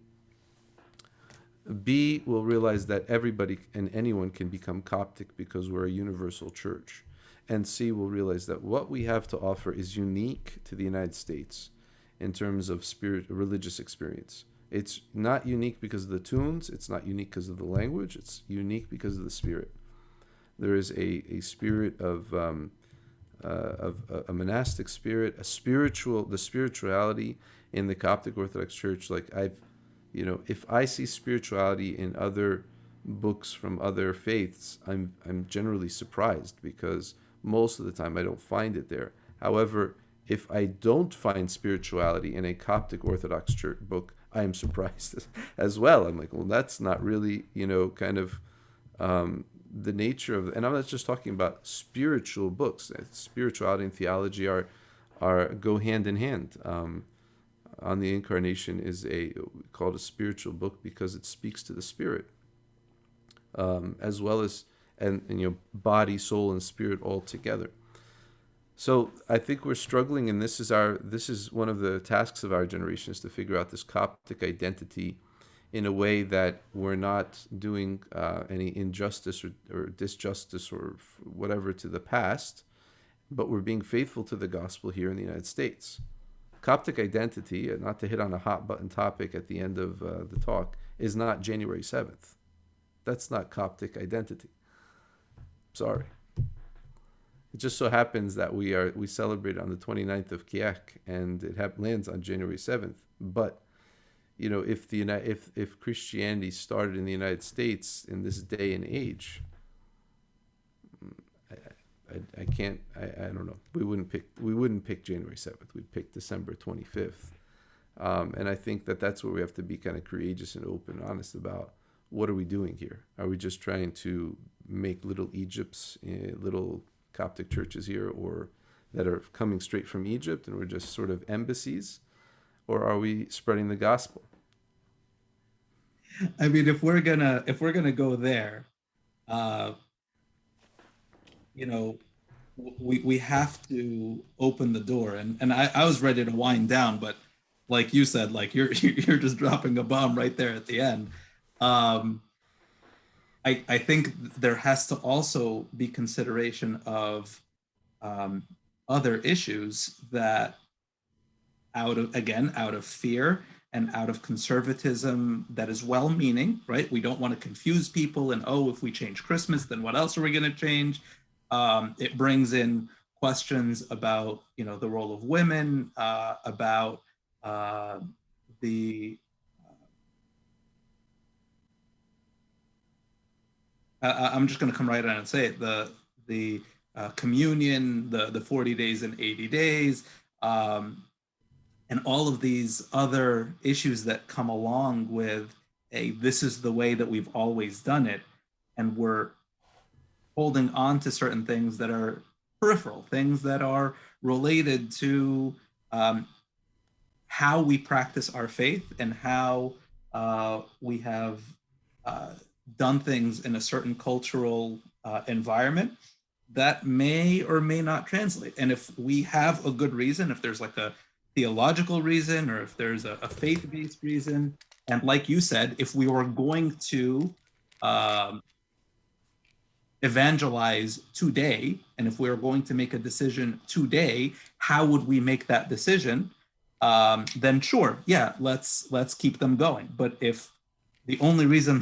B, we'll realize that everybody and anyone can become Coptic because we're a universal church. And C, we'll realize that what we have to offer is unique to the United States in terms of religious experience. It's not unique because of the tunes, it's not unique because of the language, it's unique because of the spirit. There is a spirit of a monastic spirit, the spirituality in the Coptic Orthodox Church. Like if I see spirituality in other books from other faiths, I'm generally surprised because most of the time I don't find it there. However, if I don't find spirituality in a Coptic Orthodox Church book, I am surprised as well. I'm like, well, that's not really, kind of the nature of, and I'm not just talking about spiritual books. Spirituality and theology are go hand in hand. On the Incarnation is called a spiritual book because it speaks to the spirit, as well as and body, soul, and spirit all together. So I think we're struggling, and this is one of the tasks of our generation, is to figure out this Coptic identity in a way that we're not doing any injustice or disjustice or whatever to the past, but we're being faithful to the gospel here in the United States. Coptic identity, not to hit on a hot button topic at the end of the talk, is not January 7th. That's not Coptic identity. Sorry. It just so happens that we celebrate on the 29th of Kiak, and it lands on January 7th. But if Christianity started in the United States in this day and age, I don't know. We wouldn't pick January 7th. We'd pick December 25th. And I think that's where we have to be kind of courageous and open and honest about what are we doing here. Are we just trying to make little Egypts, little Coptic churches here, or that are coming straight from Egypt, and we're just sort of embassies, or are we spreading the gospel? I mean, if we're gonna go there, we have to open the door, and I was ready to wind down, but like you said, like you're just dropping a bomb right there at the end. I think there has to also be consideration of other issues that out of fear and out of conservatism that is well-meaning, right? We don't want to confuse people and, if we change Christmas, then what else are we going to change? It brings in questions about, the role of women, about the I'm just going to come right on and say it, the communion, the 40 days and 80 days, and all of these other issues that come along with this is the way that we've always done it, and we're holding on to certain things that are peripheral, things that are related to how we practice our faith and how we have done things in a certain cultural environment that may or may not translate. And if we have a good reason, if there's like a theological reason, or if there's a faith-based reason, and like you said, if we were going to evangelize today, and if we were going to make a decision today, how would we make that decision? Then sure, yeah, let's keep them going. But if the only reason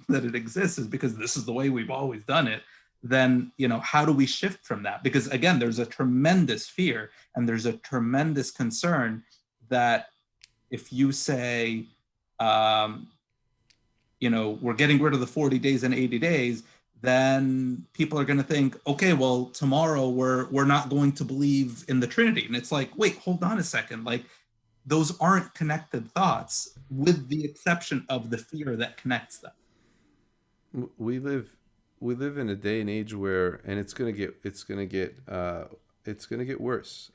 that it exists is because this is the way we've always done it, then how do we shift from that? Because again, there's a tremendous fear and there's a tremendous concern that if you say, we're getting rid of the 40 days and 80 days, then people are going to think, okay, well, tomorrow we're not going to believe in the Trinity. And it's like, wait, hold on a second. Like, those aren't connected thoughts, with the exception of the fear that connects them. We live we live in a day and age where, and it's gonna get worse.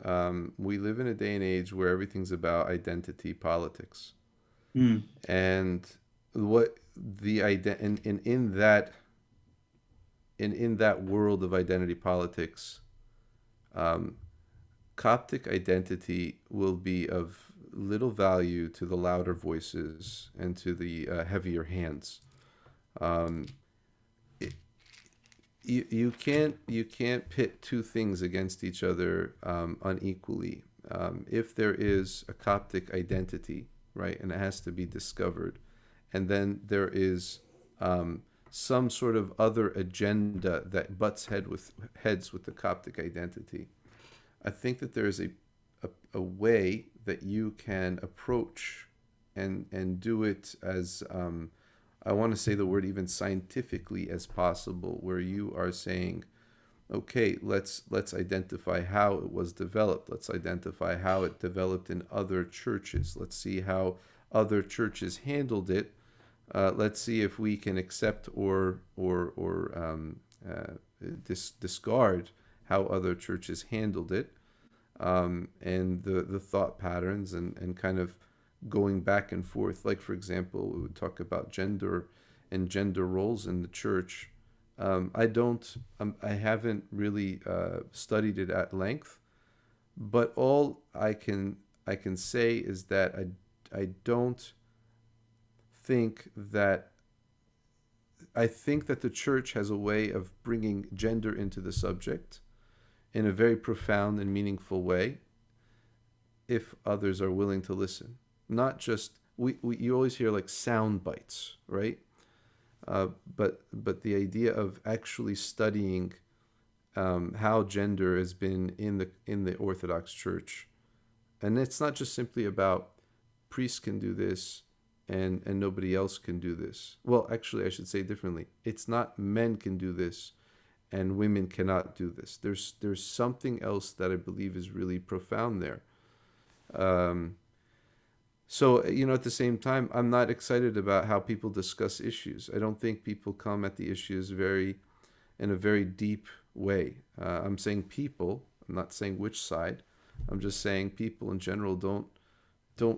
We live in a day and age where everything's about identity politics, Mm, and what the in that in that world of identity politics, um, Coptic identity will be of little value to the louder voices and to the heavier hands. Um, it, you can't pit two things against each other unequally. If there is a Coptic identity, right, and it has to be discovered, and then there is um, some sort of other agenda that butts heads with the Coptic identity. I think that there is a way that you can approach and do it as I want to say the word even scientifically as possible, where you are saying, okay, let's identify how it was developed. Let's identify how it developed in other churches. Let's see how other churches handled it. Let's see if we can accept or discard how other churches handled it, and the thought patterns and kind of going back and forth. Like, for example, we would talk about gender and gender roles in the church. I haven't really studied it at length, but all I can say is that I don't think that I think that the church has a way of bringing gender into the subject in a very profound and meaningful way if others are willing to listen. Not just we you always hear like sound bites, right? But the idea of actually studying how gender has been in the Orthodox Church, and it's not just simply about priests can do this and nobody else can do this. Well, actually, I should say differently. It's not men can do this and women cannot do this. There's something else that I believe is really profound there. Um, so, at the same time, I'm not excited about how people discuss issues. I don't think people come at the issues in a very deep way. I'm saying people. I'm not saying which side. I'm just saying people in general don't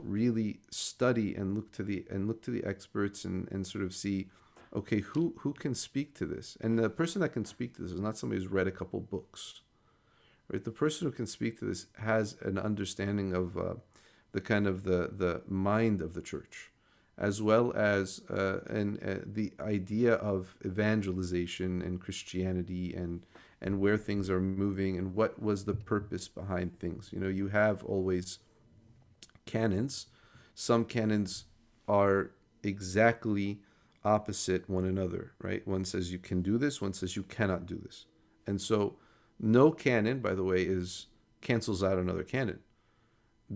really study and look to the experts and sort of see, okay, who can speak to this. And the person that can speak to this is not somebody who's read a couple books, right? The person who can speak to this has an understanding of the kind of the mind of the church, as well as the idea of evangelization and Christianity and where things are moving and what was the purpose behind things. You have always canons. Some canons are exactly opposite one another, right? One says you can do this, one says you cannot do this. And so no canon, by the way, is cancels out another canon.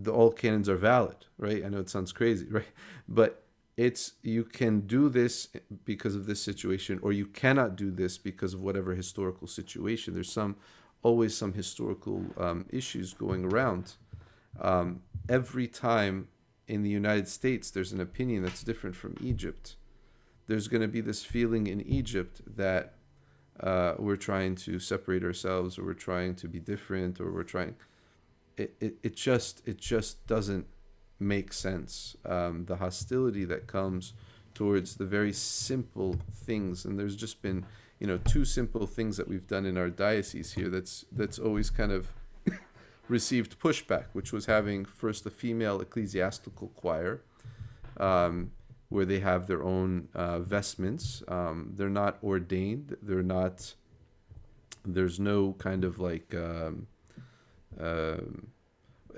All canons are valid, right? I know it sounds crazy, right? But it's you can do this because of this situation, or you cannot do this because of whatever historical situation. There's always some historical issues going around. Every time in the United States there's an opinion that's different from Egypt, there's going to be this feeling in Egypt that we're trying to separate ourselves, or we're trying to be different, or we're trying. It just doesn't make sense. The hostility that comes towards the very simple things, and there's just been two simple things that we've done in our diocese here that's always kind of received pushback, which was having first a female ecclesiastical choir, where they have their own vestments. They're not ordained. They're not. There's no kind of like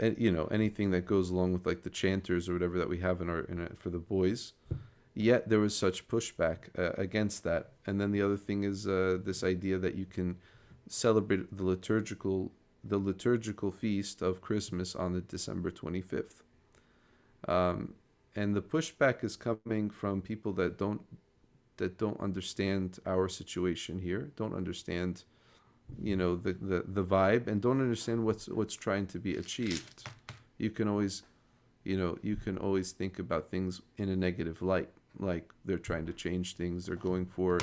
anything that goes along with like the chanters or whatever that we have for the boys. Yet there was such pushback against that. And then the other thing is this idea that you can celebrate the liturgical feast of Christmas on the December 25th. And the pushback is coming from people that don't understand our situation here, don't understand the vibe, and don't understand what's trying to be achieved. You can always think about things in a negative light, like they're trying to change things, they're going for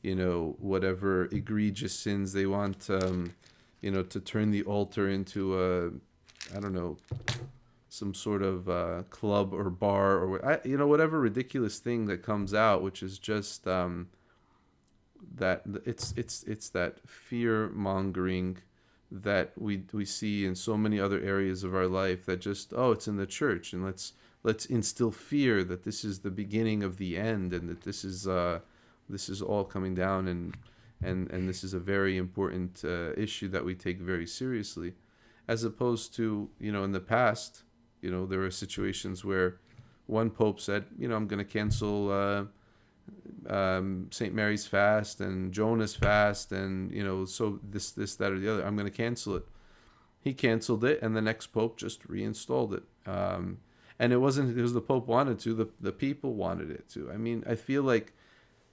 whatever egregious sins they want, to turn the altar into I don't know, some sort of club or bar, or whatever ridiculous thing that comes out, which is just that it's that fear mongering that we see in so many other areas of our life, that just, oh, it's in the church, and let's instill fear that this is the beginning of the end, and that this is all coming down, and this is a very important issue that we take very seriously, as opposed to, in the past, there were situations where one pope said, I'm going to cancel St. Mary's fast and Jonah's fast, and so this, that, or the other. I'm going to cancel it. He canceled it, and the next pope just reinstalled it. And it wasn't because the pope wanted to; the people wanted it to. I mean, I feel like,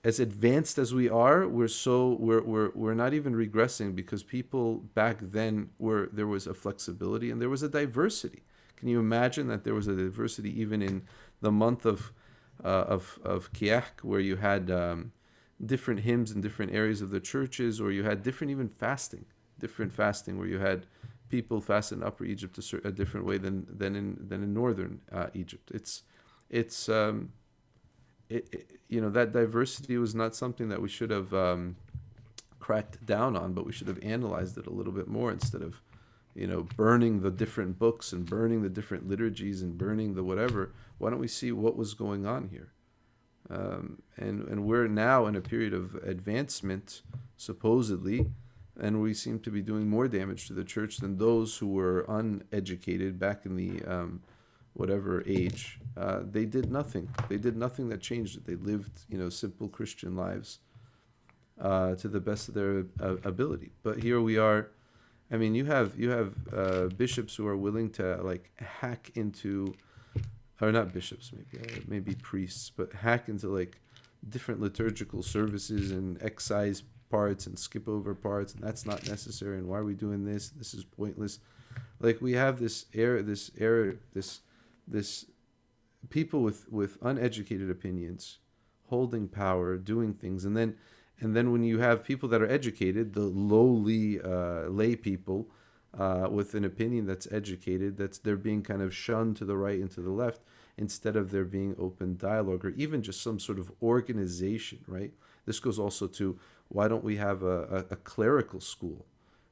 as advanced as we are, we're not even regressing, because people back then there was a flexibility and there was a diversity. Can you imagine that there was a diversity even in the month of Kiach, where you had different hymns in different areas of the churches, or you had different even different fasting, where you had people fast in Upper Egypt a different way than in Northern Egypt. It's that diversity was not something that we should have cracked down on, but we should have analyzed it a little bit more, instead of burning the different books and burning the different liturgies and burning the whatever. Why don't we see what was going on here? And we're now in a period of advancement, supposedly, and we seem to be doing more damage to the church than those who were uneducated back in the whatever age. They did nothing. They did nothing that changed it. They lived, simple Christian lives to the best of their ability. But here we are. I mean, you have bishops who are willing to hack into, or not bishops, maybe priests, but hack into different liturgical services and excise parts and skip over parts, and that's not necessary. And why are we doing this? This is pointless. We have this people with uneducated opinions, holding power, doing things, and then when you have people that are educated, the lowly lay people with an opinion that's educated, they're being kind of shunned to the right and to the left, instead of there being open dialogue, or even just some sort of organization, right? This goes also to, why don't we have a clerical school?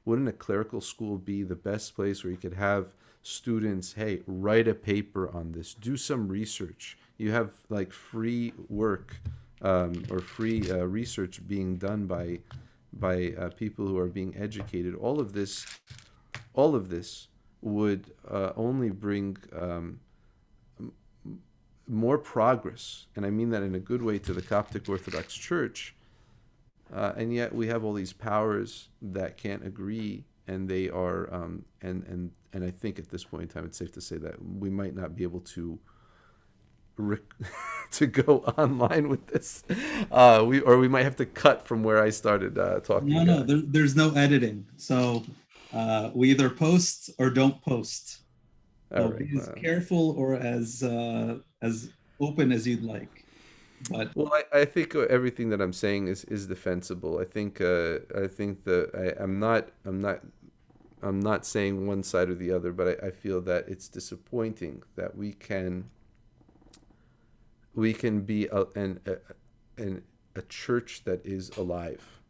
Wouldn't a clerical school be the best place where you could have students, hey, write a paper on this, do some research. You have free work or free research being done by people who are being educated. All of this would only bring more progress, and I mean that in a good way, to the Coptic Orthodox Church. And yet we have all these powers that can't agree, and they are, and I think at this point in time, it's safe to say that we might not be able to to go online with this. We might have to cut from where I started talking. No, there's no editing. So we either post or don't post. So Right. be as careful or as open as you'd like. But Well, I think everything that I'm saying is defensible. I think that I'm not saying one side or the other, but I feel that it's disappointing that we can be a church that is alive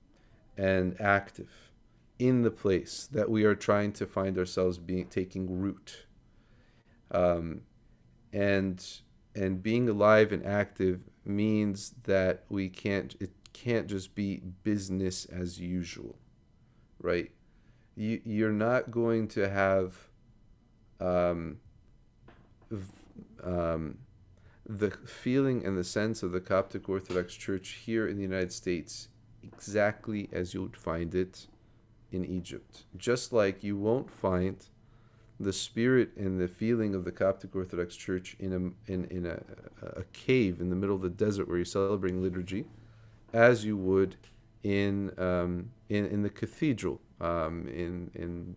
and active in the place that we are trying to find ourselves taking root, and being alive and active means that it can't just be business as usual, right? You're not going to have the feeling and the sense of the Coptic Orthodox Church here in the United States exactly as you would find it in Egypt. Just like you won't find the spirit and the feeling of the Coptic Orthodox Church in a cave in the middle of the desert where you're celebrating liturgy, as you would in the cathedral in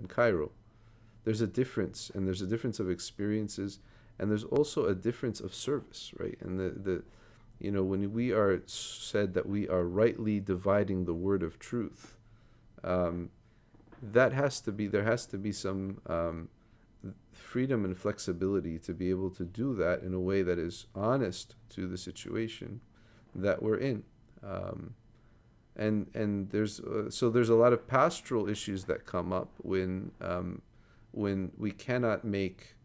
Cairo. There's a difference, and there's a difference of experiences, and there's also a difference of service, right? And when we are said that we are rightly dividing the word of truth, um, there has to be some freedom and flexibility to be able to do that in a way that is honest to the situation that we're in. Um, and there's a lot of pastoral issues that come up when we cannot make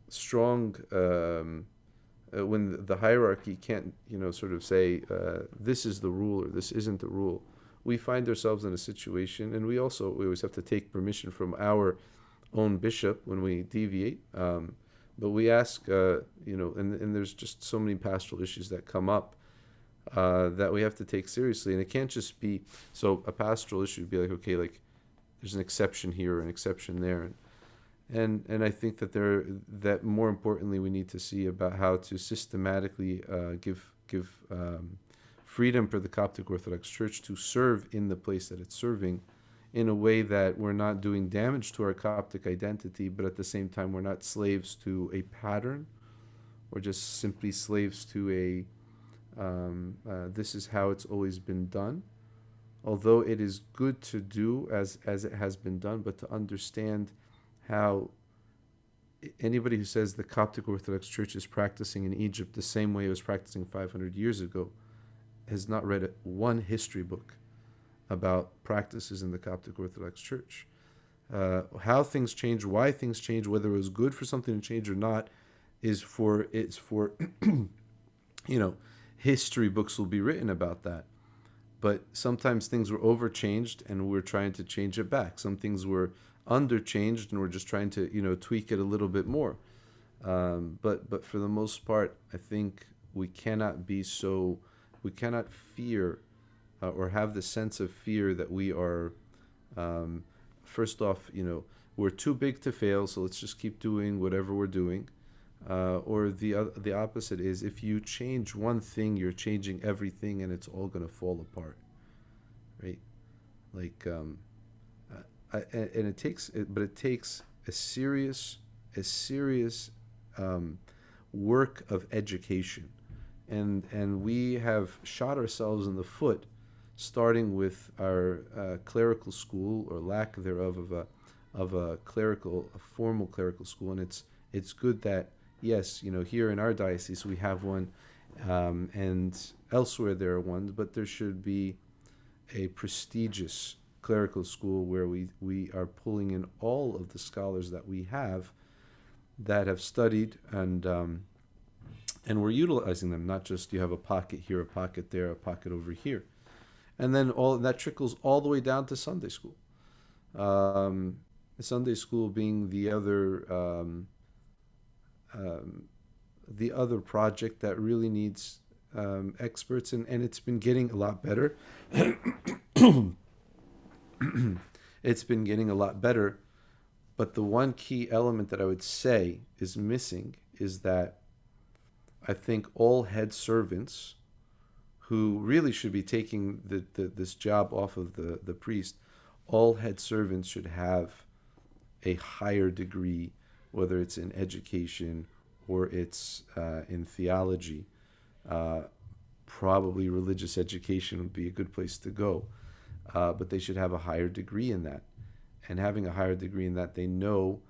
strong when the hierarchy can't sort of say this is the rule or this isn't the rule. We find ourselves in a situation, and we always have to take permission from our own bishop when we deviate. But we ask, and there's just so many pastoral issues that come up that we have to take seriously, and it can't just be so. A pastoral issue would be like, okay, like there's an exception here or an exception there, and I think that more importantly we need to see about how to systematically give freedom for the Coptic Orthodox Church to serve in the place that it's serving, in a way that we're not doing damage to our Coptic identity, but at the same time we're not slaves to a pattern, or just simply slaves to a this is how it's always been done. Although it is good to do as it has been done, but to understand how anybody who says the Coptic Orthodox Church is practicing in Egypt the same way it was practicing 500 years ago has not read one history book about practices in the Coptic Orthodox Church. How things change, why things change, whether it was good for something to change or not, it's for history books will be written about that. But sometimes things were overchanged and we're trying to change it back. Some things were underchanged and we're just trying to tweak it a little bit more. But for the most part, I think we cannot fear or have the sense of fear that we are first off, we're too big to fail, so let's just keep doing whatever we're doing. Or the opposite is, if you change one thing, you're changing everything, and it's all going to fall apart, right? Like, it takes a serious work of education, and we have shot ourselves in the foot, starting with our clerical school, or lack thereof, of a formal clerical school. And it's good that, yes, here in our diocese we have one, and elsewhere there are ones, but there should be a prestigious clerical school where we are pulling in all of the scholars that we have that have studied, and we're utilizing them, not just you have a pocket here, a pocket there, a pocket over here. And then all that trickles all the way down to Sunday school. Sunday school being the other project that really needs experts, and it's been getting a lot better. It's been getting a lot better, but the one key element that I would say is missing is that I think all head servants, who really should be taking this job off of the priest, all head servants should have a higher degree, whether it's in education or it's in theology. Probably religious education would be a good place to go, but they should have a higher degree in that. And having a higher degree in that, they know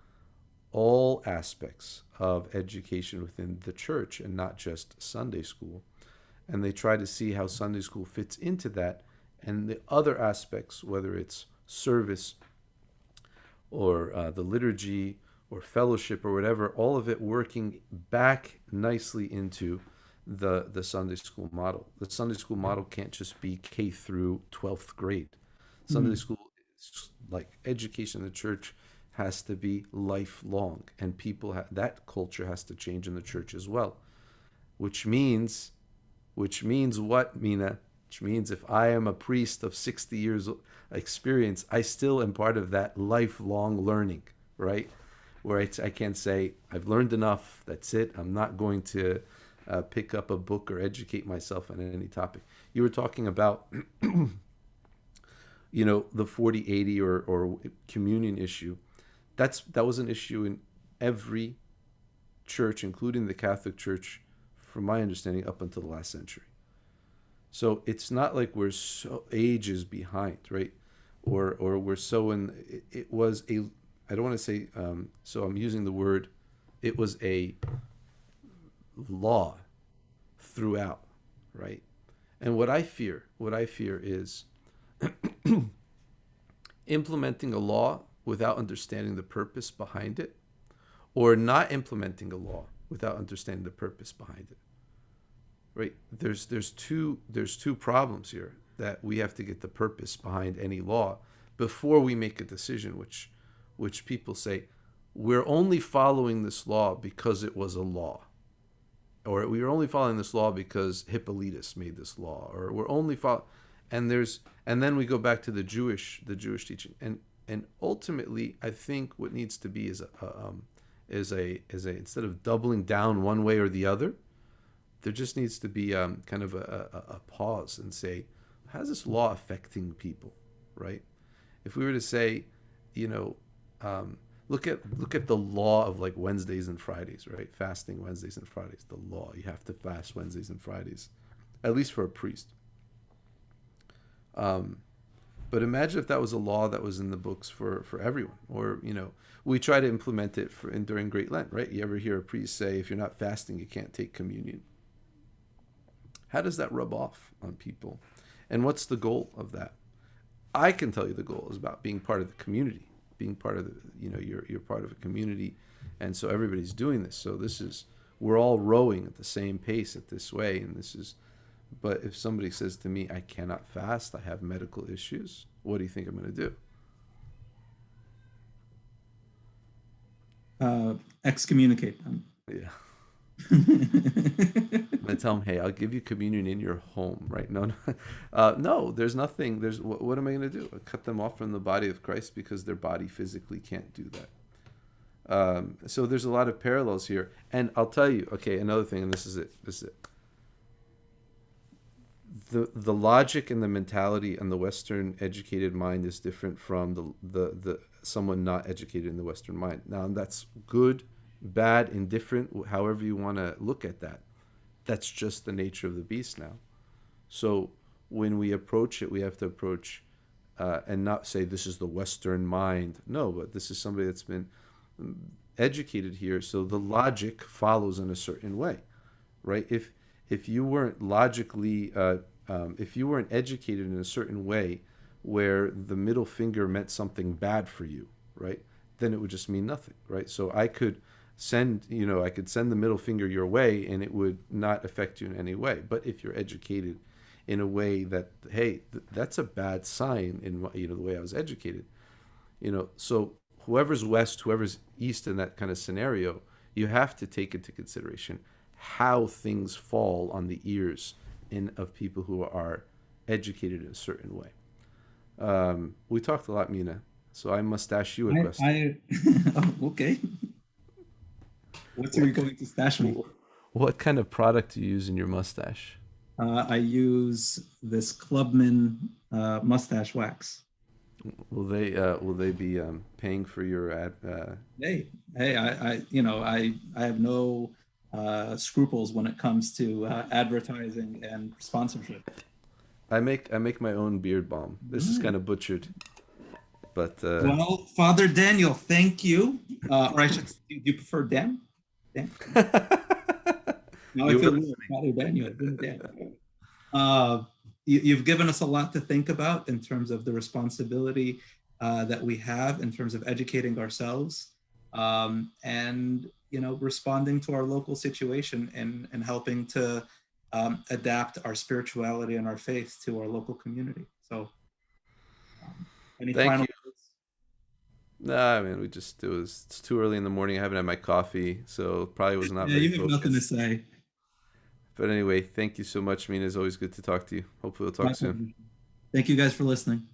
all aspects of education within the church and not just Sunday school. And they try to see how Sunday school fits into that, and the other aspects, whether it's service or the liturgy or fellowship or whatever, all of it working back nicely into the Sunday school model. The Sunday school model can't just be K through 12th grade. Sunday school, like education in the church, has to be lifelong, and that culture has to change in the church as well. Which means what, Mina? Which means if I am a priest of 60 years experience, I still am part of that lifelong learning, right? Where I can't say, I've learned enough, that's it, I'm not going to pick up a book or educate myself on any topic. You were talking about, the 40-80 or communion issue. That was an issue in every church, including the Catholic Church, from my understanding, up until the last century. So it's not like we're so ages behind, right? Or we're so in. It was a. I don't want to say. So I'm using the word. It was a law throughout, right? And what I fear is implementing a law without understanding the purpose behind it, or not implementing a law without understanding the purpose behind it. Right? There's two problems here that we have to get the purpose behind any law before we make a decision, which people say we're only following this law because it was a law, or we are only following this law because Hippolytus made this law, or we're only follow, and then we go back to the Jewish teaching, and ultimately I think what needs to be is a instead of doubling down one way or the other, there just needs to be kind of a pause and say, how's this law affecting people, right? If we were to say, you know, look at the law of like Wednesdays and Fridays, right? Fasting Wednesdays and Fridays, the law. You have to fast Wednesdays and Fridays, at least for a priest. But imagine if that was a law that was in the books for everyone, or we try to implement it during Great Lent, right? You ever hear a priest say, if you're not fasting, you can't take communion? How does that rub off on people? And what's the goal of that? I can tell you the goal is about being part of the community, being part of the, you're part of a community. And so everybody's doing this. So we're all rowing at the same pace at this way. And but if somebody says to me, I cannot fast, I have medical issues, what do you think I'm going to do? Excommunicate them. Yeah. I'm gonna tell them, hey, I'll give you communion in your home, right? No, there's nothing. What am I gonna do? Cut them off from the body of Christ because their body physically can't do that. So there's a lot of parallels here, and I'll tell you. Okay, another thing, and this is it. The logic and the mentality and the Western educated mind is different from the someone not educated in the Western mind. Now that's good, bad, indifferent, however you want to look at that. That's just the nature of the beast now. So when we approach it, we have to approach and not say this is the Western mind. No, but this is somebody that's been educated here. So the logic follows in a certain way, right? If you weren't logically, if you weren't educated in a certain way where the middle finger meant something bad for you, right? Then it would just mean nothing, right? So I could send the middle finger your way and it would not affect you in any way. But if you're educated in a way that, hey, that's a bad sign in the way I was educated, so whoever's West, whoever's East in that kind of scenario, you have to take into consideration how things fall on the ears of people who are educated in a certain way. We talked a lot, Mina, so I must ask you a question. Oh, okay. What's you going to stash me? What kind of product do you use in your mustache? I use this Clubman mustache wax. Will they be paying for your ad? Hey, I have no scruples when it comes to advertising and sponsorship. I make my own beard balm. This is kind of butchered, but well, Father Daniel, thank you. Or I should. Do you prefer Dan? Dan? Now I feel weird. Father Daniel. Dan. You've given us a lot to think about in terms of the responsibility that we have in terms of educating ourselves and responding to our local situation and helping to adapt our spirituality and our faith to our local community. So any thank final you. Nah, I mean, it's too early in the morning. I haven't had my coffee, so it probably was not very you have focused. nothing to say. But anyway, thank you so much, Mina. It's always good to talk to you. Hopefully we'll talk soon. Thank you guys for listening.